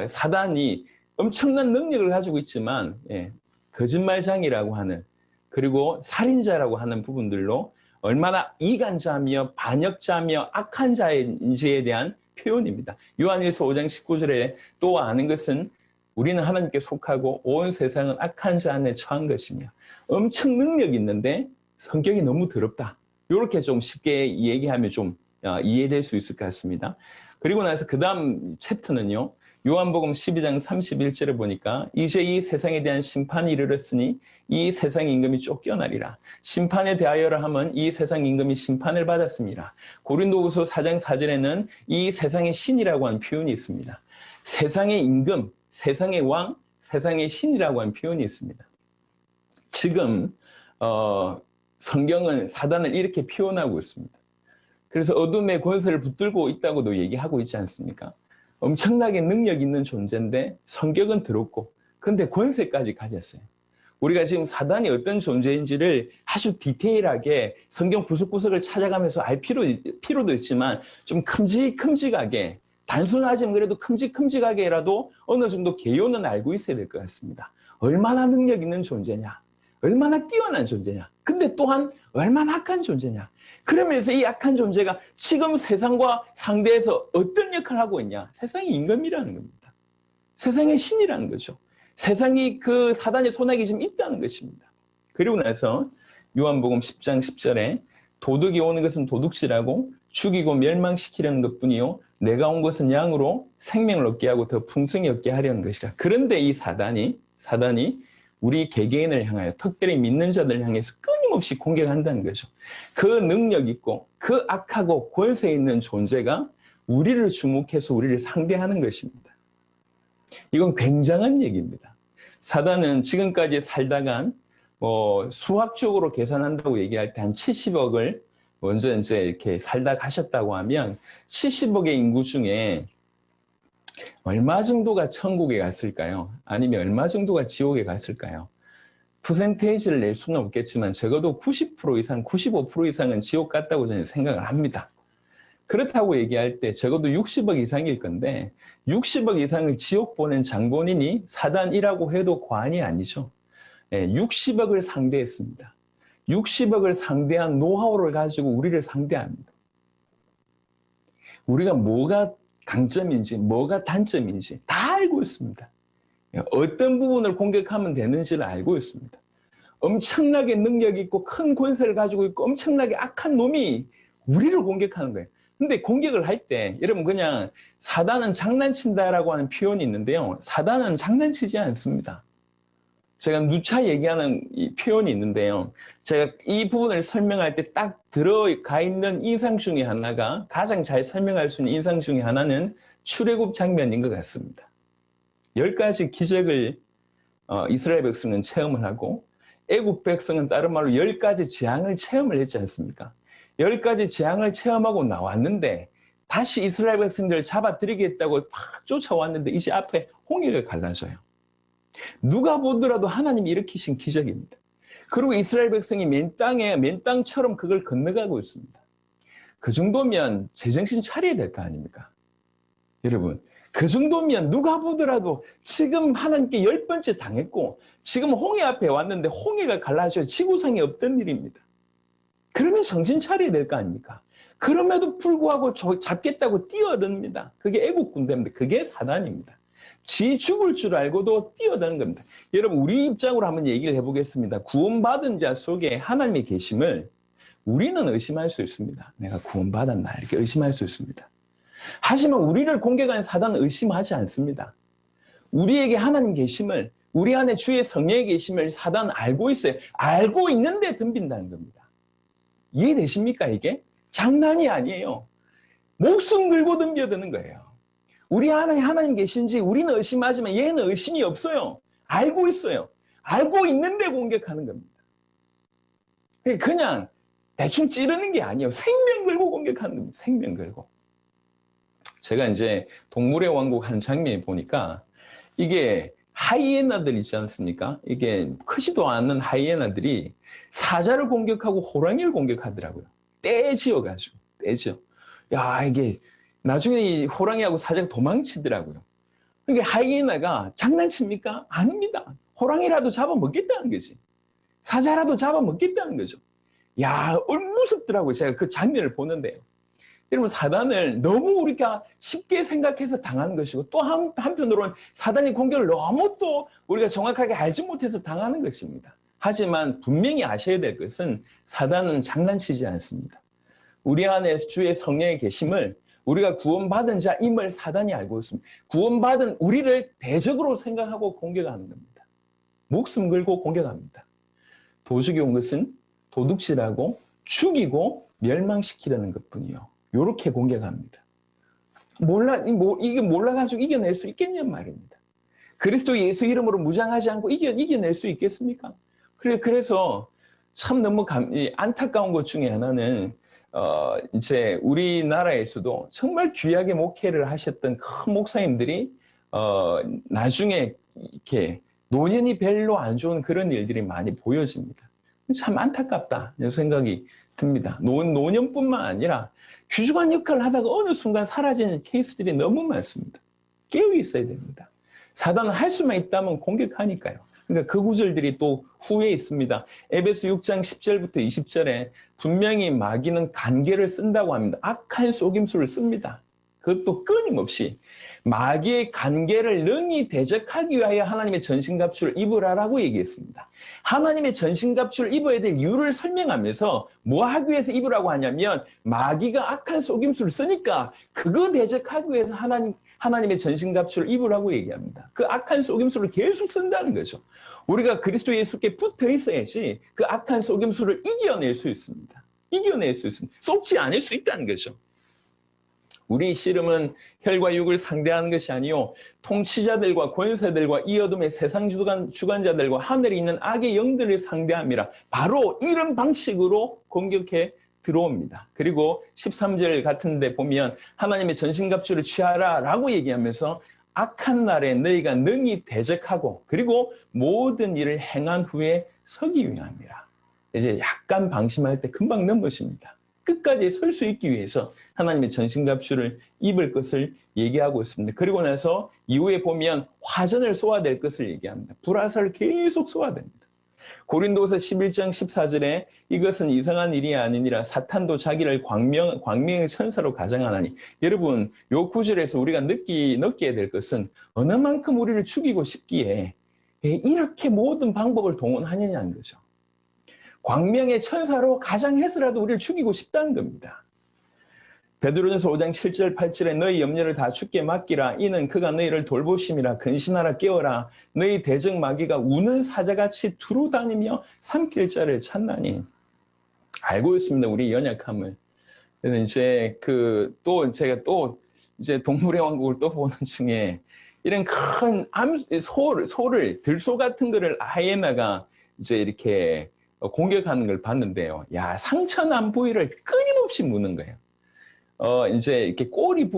사단이 엄청난 능력을 가지고 있지만 거짓말장이라고 하는 그리고 살인자라고 하는 부분들로 얼마나 이간자며 반역자며 악한 자인지에 대한 표현입니다. 요한일서 5장 19절에 또 아는 것은 우리는 하나님께 속하고 온 세상은 악한 자 안에 처한 것이며 엄청 능력이 있는데 성격이 너무 더럽다. 이렇게 좀 쉽게 얘기하면 좀 이해될 수 있을 것 같습니다. 그리고 나서 그 다음 챕터는요. 요한복음 12장 31절에 보니까 이제 이 세상에 대한 심판이 이르렀으니 이 세상 임금이 쫓겨나리라. 심판에 대하여라 하면 이 세상 임금이 심판을 받았습니다. 고린도후서 4장 4절에는 이 세상의 신이라고 하는 표현이 있습니다. 세상의 임금, 세상의 왕, 세상의 신이라고 하는 표현이 있습니다. 지금 성경은 사단을 이렇게 표현하고 있습니다. 그래서 어둠의 권세를 붙들고 있다고도 얘기하고 있지 않습니까? 엄청나게 능력 있는 존재인데 성격은 더럽고 근데 권세까지 가졌어요. 우리가 지금 사단이 어떤 존재인지를 아주 디테일하게 성경 구석구석을 찾아가면서 알 필요도 있지만 좀 큼직큼직하게 단순하지만 그래도 큼직큼직하게라도 어느 정도 개요는 알고 있어야 될 것 같습니다. 얼마나 능력 있는 존재냐, 얼마나 뛰어난 존재냐, 근데 또한 얼마나 악한 존재냐. 그러면서 이 악한 존재가 지금 세상과 상대해서 어떤 역할을 하고 있냐. 세상의 임금이라는 겁니다. 세상의 신이라는 거죠. 세상이 그 사단의 손아귀에 지금 있다는 것입니다. 그리고 나서 요한복음 10장 10절에 도둑이 오는 것은 도둑질하고 죽이고 멸망시키려는 것뿐이요 내가 온 것은 양으로 생명을 얻게 하고 더 풍성히 얻게 하려는 것이라. 그런데 이 사단이 우리 개개인을 향하여 특별히 믿는 자들을 향해서 끊임없이 공격한다는 거죠. 그 능력 있고 그 악하고 권세 있는 존재가 우리를 주목해서 우리를 상대하는 것입니다. 이건 굉장한 얘기입니다. 사단은 지금까지 살다간 수학적으로 계산한다고 얘기할 때 한 70억을 먼저 이제 이렇게 살다 가셨다고 하면 70억의 인구 중에 얼마 정도가 천국에 갔을까요? 아니면 얼마 정도가 지옥에 갔을까요? 퍼센테이지를 낼 수는 없겠지만 적어도 90% 이상, 95% 이상은 지옥 갔다고 저는 생각을 합니다. 그렇다고 얘기할 때 적어도 60억 이상일 건데 60억 이상을 지옥 보낸 장본인이 사단이라고 해도 과언이 아니죠. 60억을 상대했습니다. 60억을 상대한 노하우를 가지고 우리를 상대합니다. 우리가 뭐가 강점인지 뭐가 단점인지 다 알고 있습니다. 어떤 부분을 공격하면 되는지를 알고 있습니다. 엄청나게 능력이 있고 큰 권세를 가지고 있고 엄청나게 악한 놈이 우리를 공격하는 거예요. 근데 공격을 할 때 여러분 그냥 사단은 장난친다라고 하는 표현이 있는데요. 사단은 장난치지 않습니다. 제가 누차 얘기하는 이 표현이 있는데요. 제가 이 부분을 설명할 때 딱 들어가 있는 인상 중에 하나가 가장 잘 설명할 수 있는 인상 중에 하나는 출애굽 장면인 것 같습니다. 10가지 기적을 이스라엘 백성은 체험을 하고 애국 백성은 다른 말로 10가지 재앙을 체험을 했지 않습니까? 10가지 재앙을 체험하고 나왔는데 다시 이스라엘 백성들을 잡아들이겠다고 막 쫓아왔는데 이제 앞에 홍해가 갈라져요. 누가 보더라도 하나님이 일으키신 기적입니다. 그리고 이스라엘 백성이 맨 땅처럼 그걸 건너가고 있습니다. 그 정도면 제정신 차려야 될 거 아닙니까? 여러분, 그 정도면 누가 보더라도 지금 하나님께 10번째 당했고 지금 홍해 앞에 왔는데 홍해가 갈라져 지구상에 없던 일입니다. 그러면 정신 차려야 될 거 아닙니까? 그럼에도 불구하고 잡겠다고 뛰어듭니다. 그게 애국 군대입니다. 그게 사단입니다. 지 죽을 줄 알고도 뛰어드는 겁니다. 여러분 우리 입장으로 한번 얘기를 해보겠습니다. 구원받은 자 속에 하나님의 계심을 우리는 의심할 수 있습니다. 내가 구원받았나 이렇게 의심할 수 있습니다. 하지만 우리를 공격하는 사단은 의심하지 않습니다. 우리에게 하나님 계심을, 우리 안에 주의 성령의 계심을 사단은 알고 있어요. 알고 있는데 덤빈다는 겁니다. 이해되십니까, 이게? 장난이 아니에요. 목숨 걸고 덤벼드는 거예요. 우리 안에 하나님 계신지 우리는 의심하지만 얘는 의심이 없어요. 알고 있어요. 알고 있는데 공격하는 겁니다. 그냥 대충 찌르는 게 아니에요. 생명 걸고 공격하는 겁니다. 생명 걸고. 제가 이제 동물의 왕국 한 장면에 보니까 이게 하이에나들 있지 않습니까? 이게 크지도 않는 하이에나들이 사자를 공격하고 호랑이를 공격하더라고요. 떼지어가지고, 떼지어. 야, 이게 나중에 이 호랑이하고 사자가 도망치더라고요. 이게 하이에나가 장난칩니까? 아닙니다. 호랑이라도 잡아먹겠다는 거지. 사자라도 잡아먹겠다는 거죠. 야, 무섭더라고요. 제가 그 장면을 보는데요. 여러분, 사단을 너무 우리가 쉽게 생각해서 당하는 것이고, 또 한편으로는 사단의 공격을 너무 또 우리가 정확하게 알지 못해서 당하는 것입니다. 하지만 분명히 아셔야 될 것은 사단은 장난치지 않습니다. 우리 안에 주의 성령의 계심을 우리가 구원받은 자임을 사단이 알고 있습니다. 구원받은 우리를 대적으로 생각하고 공격하는 겁니다. 목숨 걸고 공격합니다. 도적이 온 것은 도둑질하고 죽이고 멸망시키려는 것뿐이요. 이렇게 공격합니다. 이게 몰라가지고 이겨낼 수 있겠냔 말입니다. 그리스도 예수 이름으로 무장하지 않고 이겨낼 수 있겠습니까? 그래서 참 너무 안타까운 것 중에 하나는 이제 우리나라에서도 정말 귀하게 목회를 하셨던 큰 목사님들이 나중에 이렇게 노년이 별로 안 좋은 그런 일들이 많이 보여집니다. 참 안타깝다 이런 생각이 듭니다. 노년뿐만 아니라 귀중한 역할을 하다가 어느 순간 사라지는 케이스들이 너무 많습니다. 깨어 있어야 됩니다. 사단은 할 수만 있다면 공격하니까요. 그러니까 그 구절들이 또 후에 있습니다. 에베소 6장 10절부터 20절에 분명히 마귀는 간계를 쓴다고 합니다. 악한 속임수를 씁니다. 그것도 끊임없이 마귀의 간계를 능히 대적하기 위하여 하나님의 전신갑주를 입으라라고 얘기했습니다. 하나님의 전신갑주를 입어야 될 이유를 설명하면서 뭐 하기 위해서 입으라고 하냐면 마귀가 악한 속임수를 쓰니까 그거 대적하기 위해서 하나님의 전신갑주를 입으라고 얘기합니다. 그 악한 속임수를 계속 쓴다는 거죠. 우리가 그리스도 예수께 붙어 있어야지 그 악한 속임수를 이겨낼 수 있습니다. 이겨낼 수 있습니다. 속지 않을 수 있다는 거죠. 우리 씨름은 혈과 육을 상대하는 것이 아니요 통치자들과 권세들과 이 어둠의 세상 주관자들과 하늘에 있는 악의 영들을 상대함이라. 바로 이런 방식으로 공격해 들어옵니다. 그리고 13절 같은 데 보면 하나님의 전신갑주를 취하라 라고 얘기하면서 악한 날에 너희가 능히 대적하고 그리고 모든 일을 행한 후에 서기 위함이라. 이제 약간 방심할 때 금방 넘어집니다. 끝까지 설 수 있기 위해서 하나님의 전신갑주를 입을 것을 얘기하고 있습니다. 그리고 나서 이후에 보면 화전을 쏘아댈 것을 얘기합니다. 불화살을 계속 쏘아댑니다. 고린도서 11장 14절에 이것은 이상한 일이 아니니라 사탄도 자기를 광명의 천사로 가장하나니. 여러분, 요 구절에서 우리가 느끼게 될 것은 어느 만큼 우리를 죽이고 싶기에 이렇게 모든 방법을 동원하느냐는 거죠. 광명의 천사로 가장해서라도 우리를 죽이고 싶다는 겁니다. 베드로전서 5장 7절 8절에 너희 염려를 다 주께 맡기라. 이는 그가 너희를 돌보심이라. 근신하라 깨어라. 너희 대적 마귀가 우는 사자같이 두루다니며 삼킬 자를 찾나니. 알고 있습니다. 우리 연약함을. 그래서 이제 제가 이제 동물의 왕국을 또 보는 중에 이런 큰 소를 들소 같은 거를 하이에나가 이제 이렇게 공격하는 걸 봤는데요. 야, 상처난 부위를 끊임없이 무는 거예요. 이제 이렇게 꼬리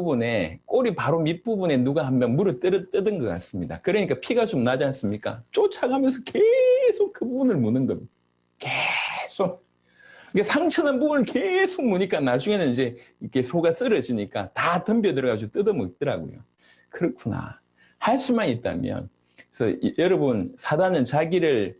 바로 밑부분에 누가 한 명 물을 뜯은 것 같습니다. 그러니까 피가 좀 나지 않습니까? 쫓아가면서 계속 그 부분을 무는 겁니다. 계속. 이게 상처난 부분을 계속 무니까 나중에는 이제 이렇게 소가 쓰러지니까 다 덤벼 들어가지고 뜯어먹더라고요. 그렇구나. 할 수만 있다면. 그래서 여러분, 사단은 자기의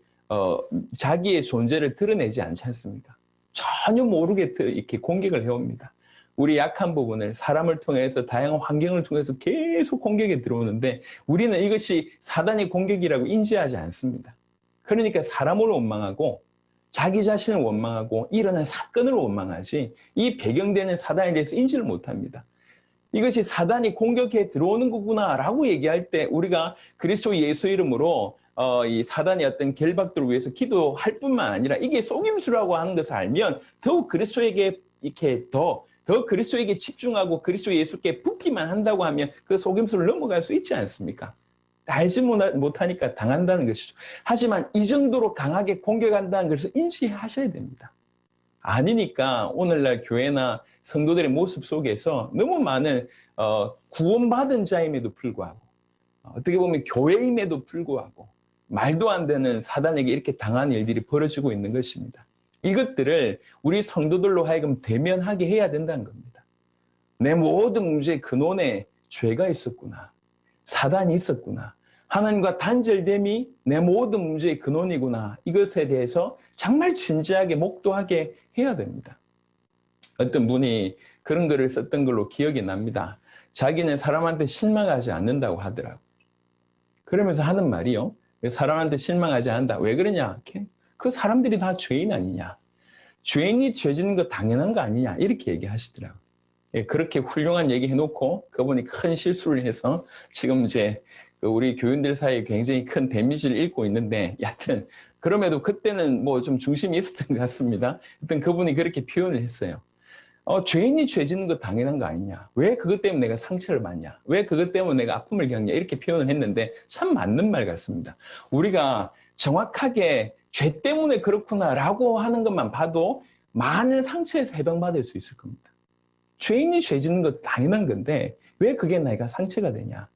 존재를 드러내지 않지 않습니까? 전혀 모르게 이렇게 공격을 해옵니다. 우리 약한 부분을 사람을 통해서 다양한 환경을 통해서 계속 공격에 들어오는데 우리는 이것이 사단의 공격이라고 인지하지 않습니다. 그러니까 사람을 원망하고 자기 자신을 원망하고 일어난 사건을 원망하지 이 배경되는 사단에 대해서 인지를 못합니다. 이것이 사단이 공격해 들어오는 거구나라고 얘기할 때 우리가 그리스도 예수 이름으로 이 사단의 어떤 결박들을 위해서 기도할 뿐만 아니라 이게 속임수라고 하는 것을 알면 더욱 그리스도에게 이렇게 더 그리스도에게 집중하고 그리스도 예수께 붙기만 한다고 하면 그 속임수를 넘어갈 수 있지 않습니까? 알지 못하니까 당한다는 것이죠. 하지만 이 정도로 강하게 공격한다는 것을 인지하셔야 됩니다. 아니니까 오늘날 교회나 성도들의 모습 속에서 너무 많은 구원받은 자임에도 불구하고 어떻게 보면 교회임에도 불구하고 말도 안 되는 사단에게 이렇게 당한 일들이 벌어지고 있는 것입니다. 이것들을 우리 성도들로 하여금 대면하게 해야 된다는 겁니다. 내 모든 문제의 근원에 죄가 있었구나. 사단이 있었구나. 하나님과 단절됨이 내 모든 문제의 근원이구나. 이것에 대해서 정말 진지하게 목도하게 해야 됩니다. 어떤 분이 그런 글을 썼던 걸로 기억이 납니다. 자기는 사람한테 실망하지 않는다고 하더라고요. 그러면서 하는 말이요. 사람한테 실망하지 않는다. 왜 그러냐? 그 사람들이 다 죄인 아니냐. 죄인이 죄 짓는 거 당연한 거 아니냐. 이렇게 얘기하시더라고요. 그렇게 훌륭한 얘기 해놓고 그분이 큰 실수를 해서 지금 이제 우리 교인들 사이에 굉장히 큰 데미지를 입고 있는데 여하튼 그럼에도 그때는 뭐 좀 중심이 있었던 것 같습니다. 하여튼 그분이 그렇게 표현을 했어요. 죄인이 죄 짓는 거 당연한 거 아니냐. 왜 그것 때문에 내가 상처를 받냐. 왜 그것 때문에 내가 아픔을 겪냐. 이렇게 표현을 했는데 참 맞는 말 같습니다. 우리가 정확하게 죄 때문에 그렇구나라고 하는 것만 봐도 많은 상처에서 해방받을 수 있을 겁니다. 죄인이 죄 짓는 것도 당연한 건데 왜 그게 내가 상처가 되냐.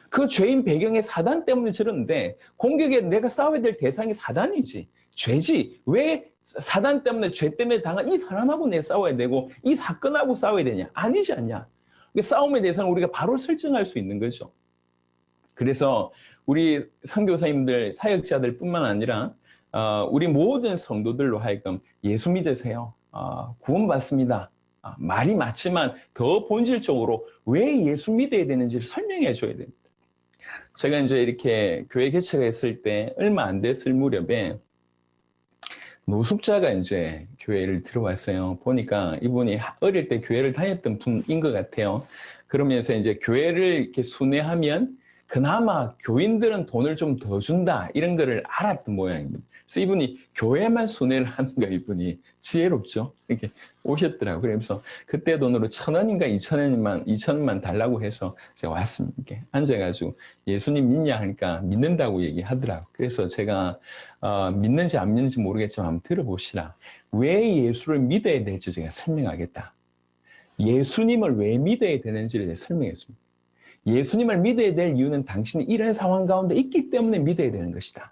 그 죄인 배경에 사단 때문에 저러는데 공격에 내가 싸워야 될 대상이 사단이지. 죄지. 왜 사단 때문에 죄 때문에 당한 이 사람하고 내 싸워야 되고 이 사건하고 싸워야 되냐. 아니지 않냐. 싸움의 대상을 우리가 바로 설정할 수 있는 거죠. 그래서 우리 선교사님들, 사역자들 뿐만 아니라 우리 모든 성도들로 하여금 예수 믿으세요. 구원받습니다. 말이 맞지만 더 본질적으로 왜 예수 믿어야 되는지를 설명해 줘야 됩니다. 제가 이제 이렇게 교회 개척을 했을 때 얼마 안 됐을 무렵에 노숙자가 이제 교회를 들어왔어요. 보니까 이분이 어릴 때 교회를 다녔던 분인 것 같아요. 그러면서 이제 교회를 이렇게 순회하면 그나마 교인들은 돈을 좀 더 준다 이런 거를 알았던 모양입니다. 그래서 이분이 교회만 순회를 하는 거예요. 이분이 지혜롭죠. 이렇게 오셨더라고요. 그래서 그때 돈으로 1,000원인가 2,000원만 달라고 해서 제가 왔습니다. 이렇게 앉아가지고 예수님 믿냐 하니까 믿는다고 얘기하더라고요. 그래서 제가 믿는지 안 믿는지 모르겠지만 한번 들어보시라. 왜 예수를 믿어야 될지 제가 설명하겠다. 예수님을 왜 믿어야 되는지를 제가 설명했습니다. 예수님을 믿어야 될 이유는 당신이 이런 상황 가운데 있기 때문에 믿어야 되는 것이다.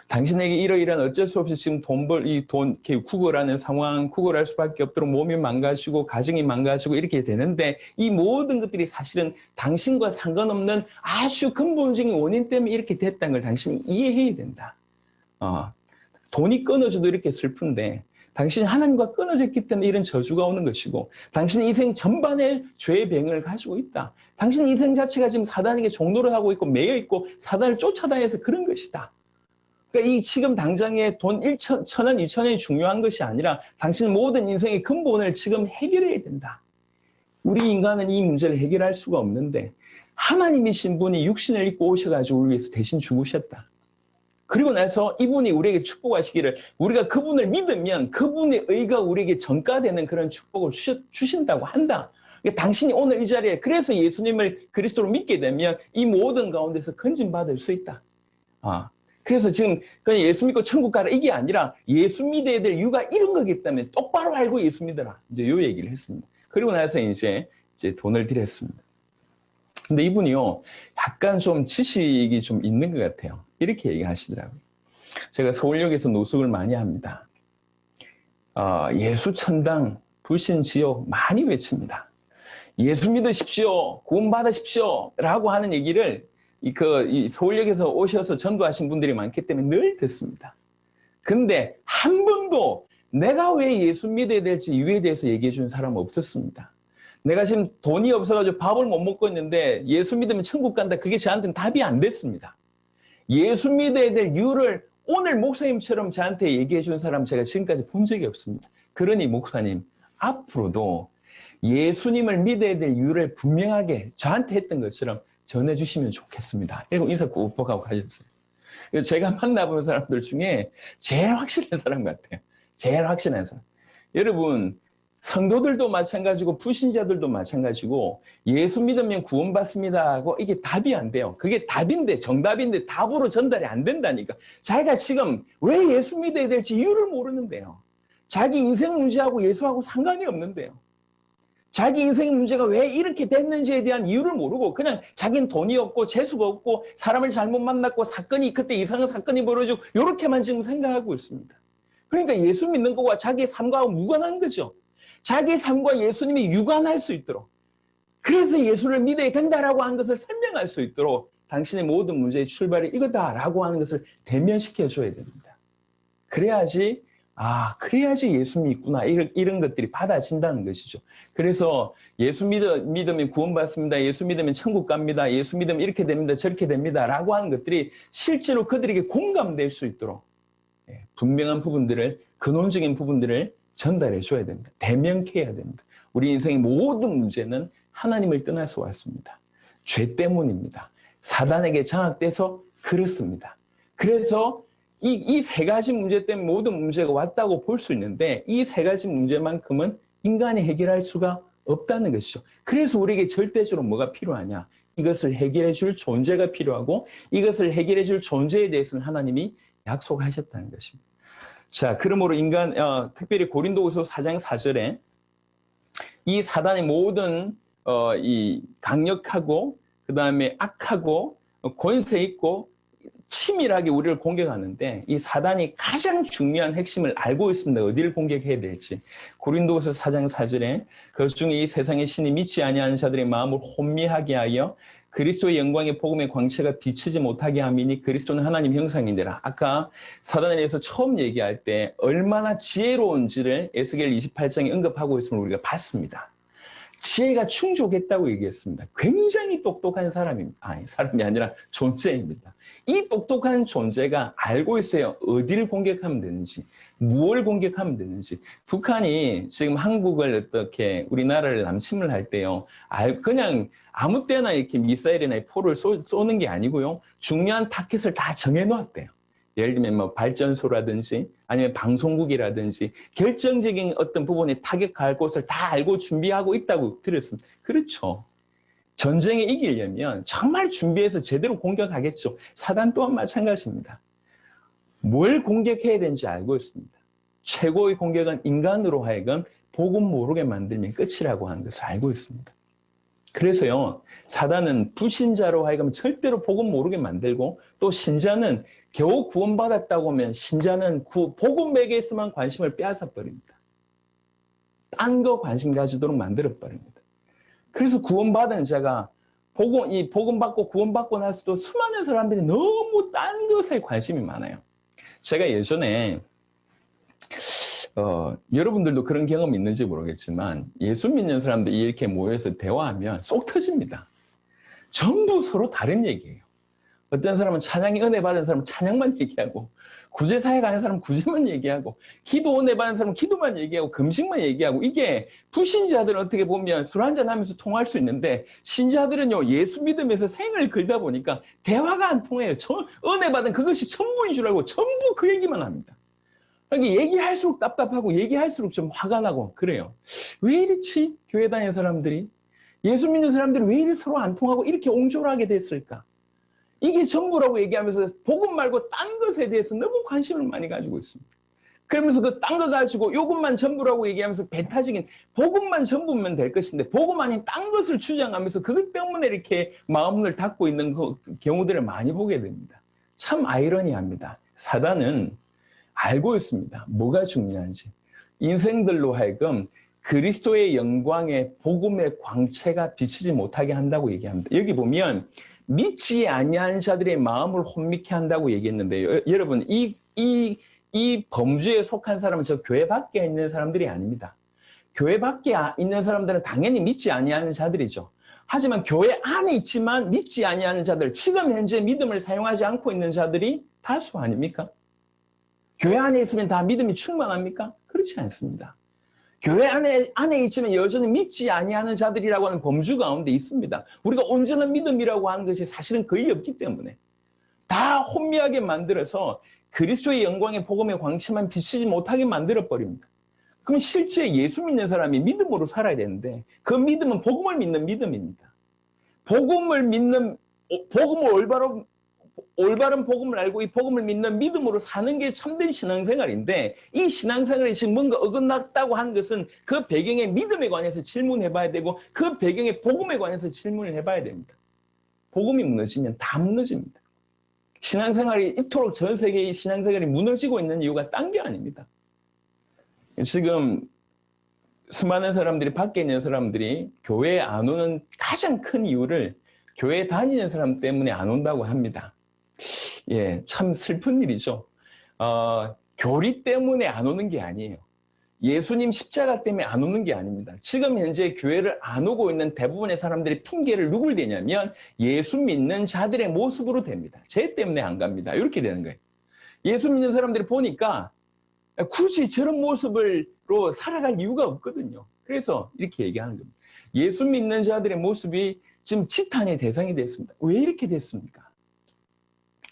당신에게 이러이러한 어쩔 수 없이 지금 이렇게 구걸하는 상황, 구걸할 수밖에 없도록 몸이 망가지고 가정이 망가지고 이렇게 되는데 이 모든 것들이 사실은 당신과 상관없는 아주 근본적인 원인 때문에 이렇게 됐다는 걸 당신이 이해해야 된다. 돈이 끊어져도 이렇게 슬픈데 당신이 하나님과 끊어졌기 때문에 이런 저주가 오는 것이고 당신 인생 전반에 죄의 병을 가지고 있다. 당신 인생 자체가 지금 사단에게 종노를 하고 있고 매여 있고 사단을 쫓아다녀서 그런 것이다. 그러니까 이 지금 당장에 돈 1,000원, 2,000원이 중요한 것이 아니라 당신 모든 인생의 근본을 지금 해결해야 된다. 우리 인간은 이 문제를 해결할 수가 없는데 하나님이신 분이 육신을 입고 오셔가지고 우리 위해서 대신 죽으셨다. 그리고 나서 이분이 우리에게 축복하시기를 우리가 그분을 믿으면 그분의 의가 우리에게 전가되는 그런 축복을 주신다고 한다. 그러니까 당신이 오늘 이 자리에 그래서 예수님을 그리스도로 믿게 되면 이 모든 가운데서 건진받을 수 있다. 그래서 지금 그냥 예수 믿고 천국 가라 이게 아니라 예수 믿어야 될 이유가 이런 거기 때문에 똑바로 알고 예수 믿어라. 이제 이 얘기를 했습니다. 그리고 나서 이제 돈을 드렸습니다. 근데 이분이요, 약간 좀 지식이 좀 있는 것 같아요. 이렇게 얘기하시더라고요. 제가 서울역에서 노숙을 많이 합니다. 예수 천당, 불신 지옥 많이 외칩니다. 예수 믿으십시오, 구원 받으십시오 라고 하는 얘기를 이 서울역에서 오셔서 전도하신 분들이 많기 때문에 늘 듣습니다. 근데 한 번도 내가 왜 예수 믿어야 될지 이유에 대해서 얘기해 준 사람은 없었습니다. 내가 지금 돈이 없어가지고 밥을 못 먹고 있는데 예수 믿으면 천국 간다. 그게 저한테는 답이 안 됐습니다. 예수 믿어야 될 이유를 오늘 목사님처럼 저한테 얘기해 준 사람 제가 지금까지 본 적이 없습니다. 그러니 목사님, 앞으로도 예수님을 믿어야 될 이유를 분명하게 저한테 했던 것처럼 전해주시면 좋겠습니다. 이러고 인사 꾹 하고 가셨어요. 제가 만나본 사람들 중에 제일 확실한 사람 같아요. 제일 확실한 사람. 여러분, 성도들도 마찬가지고 불신자들도 마찬가지고 예수 믿으면 구원받습니다 하고 이게 답이 안 돼요. 그게 답인데 정답인데 답으로 전달이 안 된다니까. 자기가 지금 왜 예수 믿어야 될지 이유를 모르는데요. 자기 인생 문제하고 예수하고 상관이 없는데요. 자기 인생 문제가 왜 이렇게 됐는지에 대한 이유를 모르고 그냥 자기는 돈이 없고 재수가 없고 사람을 잘못 만났고 사건이 그때 이상한 사건이 벌어지고 이렇게만 지금 생각하고 있습니다. 그러니까 예수 믿는 거와 자기의 삶과 무관한 거죠. 자기 삶과 예수님이 유관할 수 있도록 그래서 예수를 믿어야 된다라고 하는 것을 설명할 수 있도록 당신의 모든 문제의 출발이 이거다라고 하는 것을 대면시켜줘야 됩니다. 그래야지 그래야지 예수님이 있구나 이런 것들이 받아진다는 것이죠. 그래서 예수 믿으면 구원받습니다. 예수 믿으면 천국 갑니다. 예수 믿으면 이렇게 됩니다. 저렇게 됩니다. 라고 하는 것들이 실제로 그들에게 공감될 수 있도록 분명한 부분들을 근원적인 부분들을 전달해 줘야 됩니다. 대면케 해야 됩니다. 우리 인생의 모든 문제는 하나님을 떠나서 왔습니다. 죄 때문입니다. 사단에게 장악돼서 그렇습니다. 그래서 이 세 가지 문제 때문에 모든 문제가 왔다고 볼 수 있는데 이 세 가지 문제만큼은 인간이 해결할 수가 없다는 것이죠. 그래서 우리에게 절대적으로 뭐가 필요하냐? 이것을 해결해 줄 존재가 필요하고 이것을 해결해 줄 존재에 대해서는 하나님이 약속하셨다는 것입니다. 자, 그러므로 특별히 고린도후서 4장 4절에 이 사단의 모든 이 강력하고 그 다음에 악하고 권세 있고 치밀하게 우리를 공격하는데 이 사단이 가장 중요한 핵심을 알고 있습니다. 어디를 공격해야 될지. 고린도후서 4장 4절에 그 중에 이 세상의 신이 믿지 아니하는 자들의 마음을 혼미하게 하여 그리스도의 영광의 복음의 광채가 비치지 못하게 함이니 그리스도는 하나님 형상인데라. 아까 사단에 대해서 처음 얘기할 때 얼마나 지혜로운지를 에스겔 28장에 언급하고 있음을 우리가 봤습니다. 지혜가 충족했다고 얘기했습니다. 굉장히 똑똑한 사람입니다. 사람이 아니라 존재입니다. 이 똑똑한 존재가 알고 있어요. 어디를 공격하면 되는지, 무엇을 공격하면 되는지. 북한이 지금 한국을 어떻게 우리나라를 남침을 할 때요. 그냥 아무 때나 이렇게 미사일이나 포를 쏘는 게 아니고요. 중요한 타깃을 다 정해놓았대요. 예를 들면 뭐 발전소라든지 아니면 방송국이라든지 결정적인 어떤 부분에 타격할 곳을 다 알고 준비하고 있다고 들었습니다. 그렇죠. 전쟁에 이기려면 정말 준비해서 제대로 공격하겠죠. 사단 또한 마찬가지입니다. 뭘 공격해야 되는지 알고 있습니다. 최고의 공격은 인간으로 하여금 복음 모르게 만들면 끝이라고 하는 것을 알고 있습니다. 그래서요, 사단은 불신자로 하여금 절대로 복음 모르게 만들고 또 신자는 겨우 구원받았다고 하면 신자는 복음에게서만 관심을 빼앗아 버립니다. 딴 거 관심 가지도록 만들어 버립니다. 그래서 구원받은 자가 복음 받고 구원받고 나서도 수많은 사람들이 너무 딴 것에 관심이 많아요. 제가 예전에 여러분들도 그런 경험 있는지 모르겠지만 예수 믿는 사람들이 이렇게 모여서 대화하면 쏙 터집니다. 전부 서로 다른 얘기예요. 어떤 사람은 찬양이 은혜 받은 사람은 찬양만 얘기하고 구제사에 가는 사람은 구제만 얘기하고 기도 은혜 받은 사람은 기도만 얘기하고 금식만 얘기하고 이게 불신자들은 어떻게 보면 술 한잔 하면서 통할 수 있는데 신자들은요 예수 믿으면서 생을 걸다 보니까 대화가 안 통해요. 은혜 받은 그것이 전부인 줄 알고 전부 그 얘기만 합니다. 그러니까 얘기할수록 답답하고 얘기할수록 좀 화가 나고 그래요. 왜 이렇지? 교회 다니는 사람들이 예수 믿는 사람들이 왜 이렇게 서로 안 통하고 이렇게 옹졸하게 됐을까? 이게 전부라고 얘기하면서 복음 말고 딴 것에 대해서 너무 관심을 많이 가지고 있습니다. 그러면서 그 딴 거 가지고 이것만 전부라고 얘기하면서 배타적인 복음만 전부면 될 것인데 복음 아닌 딴 것을 주장하면서 그것 때문에 이렇게 마음을 닫고 있는 그 경우들을 많이 보게 됩니다. 참 아이러니합니다. 사단은 알고 있습니다. 뭐가 중요한지. 인생들로 하여금 그리스도의 영광의 복음의 광채가 비치지 못하게 한다고 얘기합니다. 여기 보면 믿지 아니한 자들의 마음을 혼미케 한다고 얘기했는데요. 여러분 이 범주에 속한 사람은 저 교회 밖에 있는 사람들이 아닙니다. 교회 밖에 있는 사람들은 당연히 믿지 아니하는 자들이죠. 하지만 교회 안에 있지만 믿지 아니하는 자들, 지금 현재 믿음을 사용하지 않고 있는 자들이 다수 아닙니까? 교회 안에 있으면 다 믿음이 충만합니까? 그렇지 않습니다. 교회 안에 있지만 여전히 믿지 아니하는 자들이라고 하는 범주 가운데 있습니다. 우리가 온전한 믿음이라고 하는 것이 사실은 거의 없기 때문에 다 혼미하게 만들어서 그리스도의 영광의 복음의 광채만 비치지 못하게 만들어버립니다. 그럼 실제 예수 믿는 사람이 믿음으로 살아야 되는데 그 믿음은 복음을 믿는 믿음입니다. 복음을 올바른 복음을 알고 이 복음을 믿는 믿음으로 사는 게 참된 신앙생활인데 이 신앙생활이 지금 뭔가 어긋났다고 하는 것은 그 배경의 믿음에 관해서 질문해 봐야 되고 그 배경의 복음에 관해서 질문을 해봐야 됩니다. 복음이 무너지면 다 무너집니다. 신앙생활이 이토록 전 세계의 신앙생활이 무너지고 있는 이유가 딴 게 아닙니다. 지금 수많은 사람들이 밖에 있는 사람들이 교회에 안 오는 가장 큰 이유를 교회 다니는 사람 때문에 안 온다고 합니다. 예, 참 슬픈 일이죠. 교리 때문에 안 오는 게 아니에요. 예수님 십자가 때문에 안 오는 게 아닙니다. 지금 현재 교회를 안 오고 있는 대부분의 사람들이 핑계를 누굴 대냐면 예수 믿는 자들의 모습으로 됩니다. 쟤 때문에 안 갑니다. 이렇게 되는 거예요. 예수 믿는 사람들이 보니까 굳이 저런 모습으로 살아갈 이유가 없거든요. 그래서 이렇게 얘기하는 겁니다. 예수 믿는 자들의 모습이 지금 지탄의 대상이 됐습니다. 왜 이렇게 됐습니까?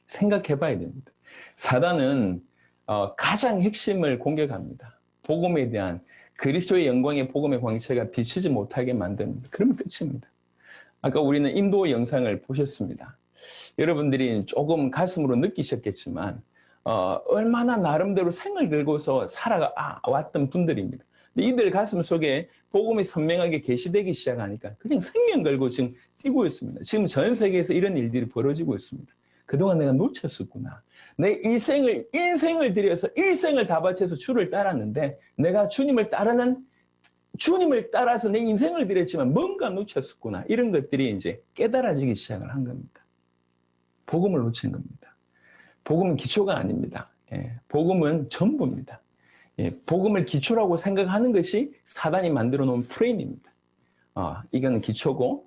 생각해 봐야 됩니다. 사단은 가장 핵심을 공격합니다. 복음에 대한 그리스도의 영광의 복음의 광채가 비치지 못하게 만듭니다. 그러면 끝입니다. 아까 우리는 인도 영상을 보셨습니다. 여러분들이 조금 가슴으로 느끼셨겠지만 얼마나 나름대로 생을 들고서 살아왔던 분들입니다. 근데 이들 가슴 속에 복음이 선명하게 계시되기 시작하니까 그냥 생명 걸고 지금 뛰고 있습니다. 지금 전 세계에서 이런 일들이 벌어지고 있습니다. 그동안 내가 놓쳤었구나. 내 인생을 들여서 일생을 잡아채서 주를 따랐는데 내가 주님을 따라서 내 인생을 들였지만 뭔가 놓쳤었구나. 이런 것들이 이제 깨달아지기 시작을 한 겁니다. 복음을 놓친 겁니다. 복음은 기초가 아닙니다. 예, 복음은 전부입니다. 예, 복음을 기초라고 생각하는 것이 사단이 만들어 놓은 프레임입니다. 이거는 기초고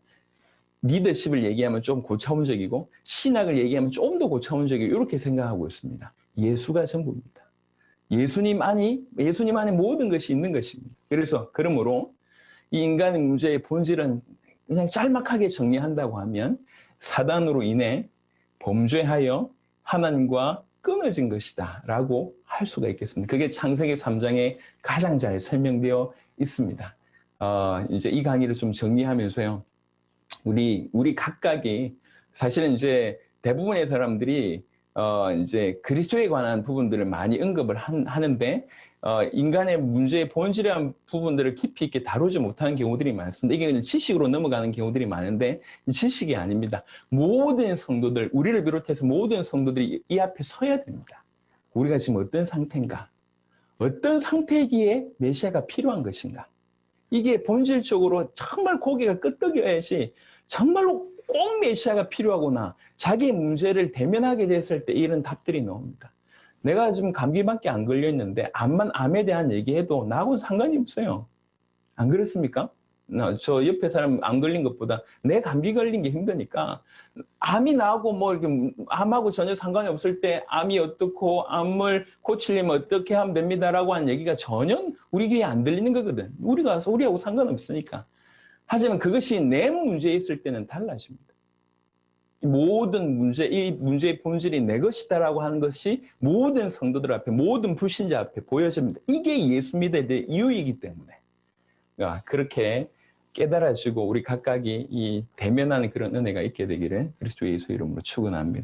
리더십을 얘기하면 좀 고차원적이고 신학을 얘기하면 좀 더 고차원적이고 이렇게 생각하고 있습니다. 예수가 전부입니다. 예수님 안에 모든 것이 있는 것입니다. 그러므로 이 인간의 문제의 본질은 그냥 짤막하게 정리한다고 하면 사단으로 인해 범죄하여 하나님과 끊어진 것이다 라고 할 수가 있겠습니다. 그게 창세기 3장에 가장 잘 설명되어 있습니다. 이제 이 강의를 좀 정리하면서요. 우리 각각이 사실은 이제 대부분의 사람들이 이제 그리스도에 관한 부분들을 많이 언급을 하는데 인간의 문제의 본질이라는 부분들을 깊이 있게 다루지 못하는 경우들이 많습니다. 이게 지식으로 넘어가는 경우들이 많은데 지식이 아닙니다. 모든 성도들, 우리를 비롯해서 모든 성도들이 이 앞에 서야 됩니다. 우리가 지금 어떤 상태인가? 어떤 상태이기에 메시아가 필요한 것인가? 이게 본질적으로 정말 고개가 끄덕여야지 정말로 꼭 메시아가 필요하구나. 자기의 문제를 대면하게 됐을 때 이런 답들이 나옵니다. 내가 지금 감기밖에 안 걸렸는데 암에 대한 얘기해도 나하고는 상관이 없어요. 안 그렇습니까? 저 옆에 사람 안 걸린 것보다 내 감기 걸린 게 힘드니까 암이 나하고 뭐 이렇게 암하고 전혀 상관이 없을 때 암이 어떻고 암을 고치려면 어떻게 하면 됩니다라고 하는 얘기가 전혀 우리 귀에 안 들리는 거거든. 우리하고 상관없으니까. 하지만 그것이 내 문제에 있을 때는 달라집니다. 이 문제의 본질이 내 것이다라고 하는 것이 모든 성도들 앞에, 모든 불신자 앞에 보여집니다. 이게 예수 믿어야 될 이유이기 때문에. 그렇게 깨달아지고 우리 각각이 이 대면하는 그런 은혜가 있게 되기를 그리스도 예수 이름으로 축원합니다.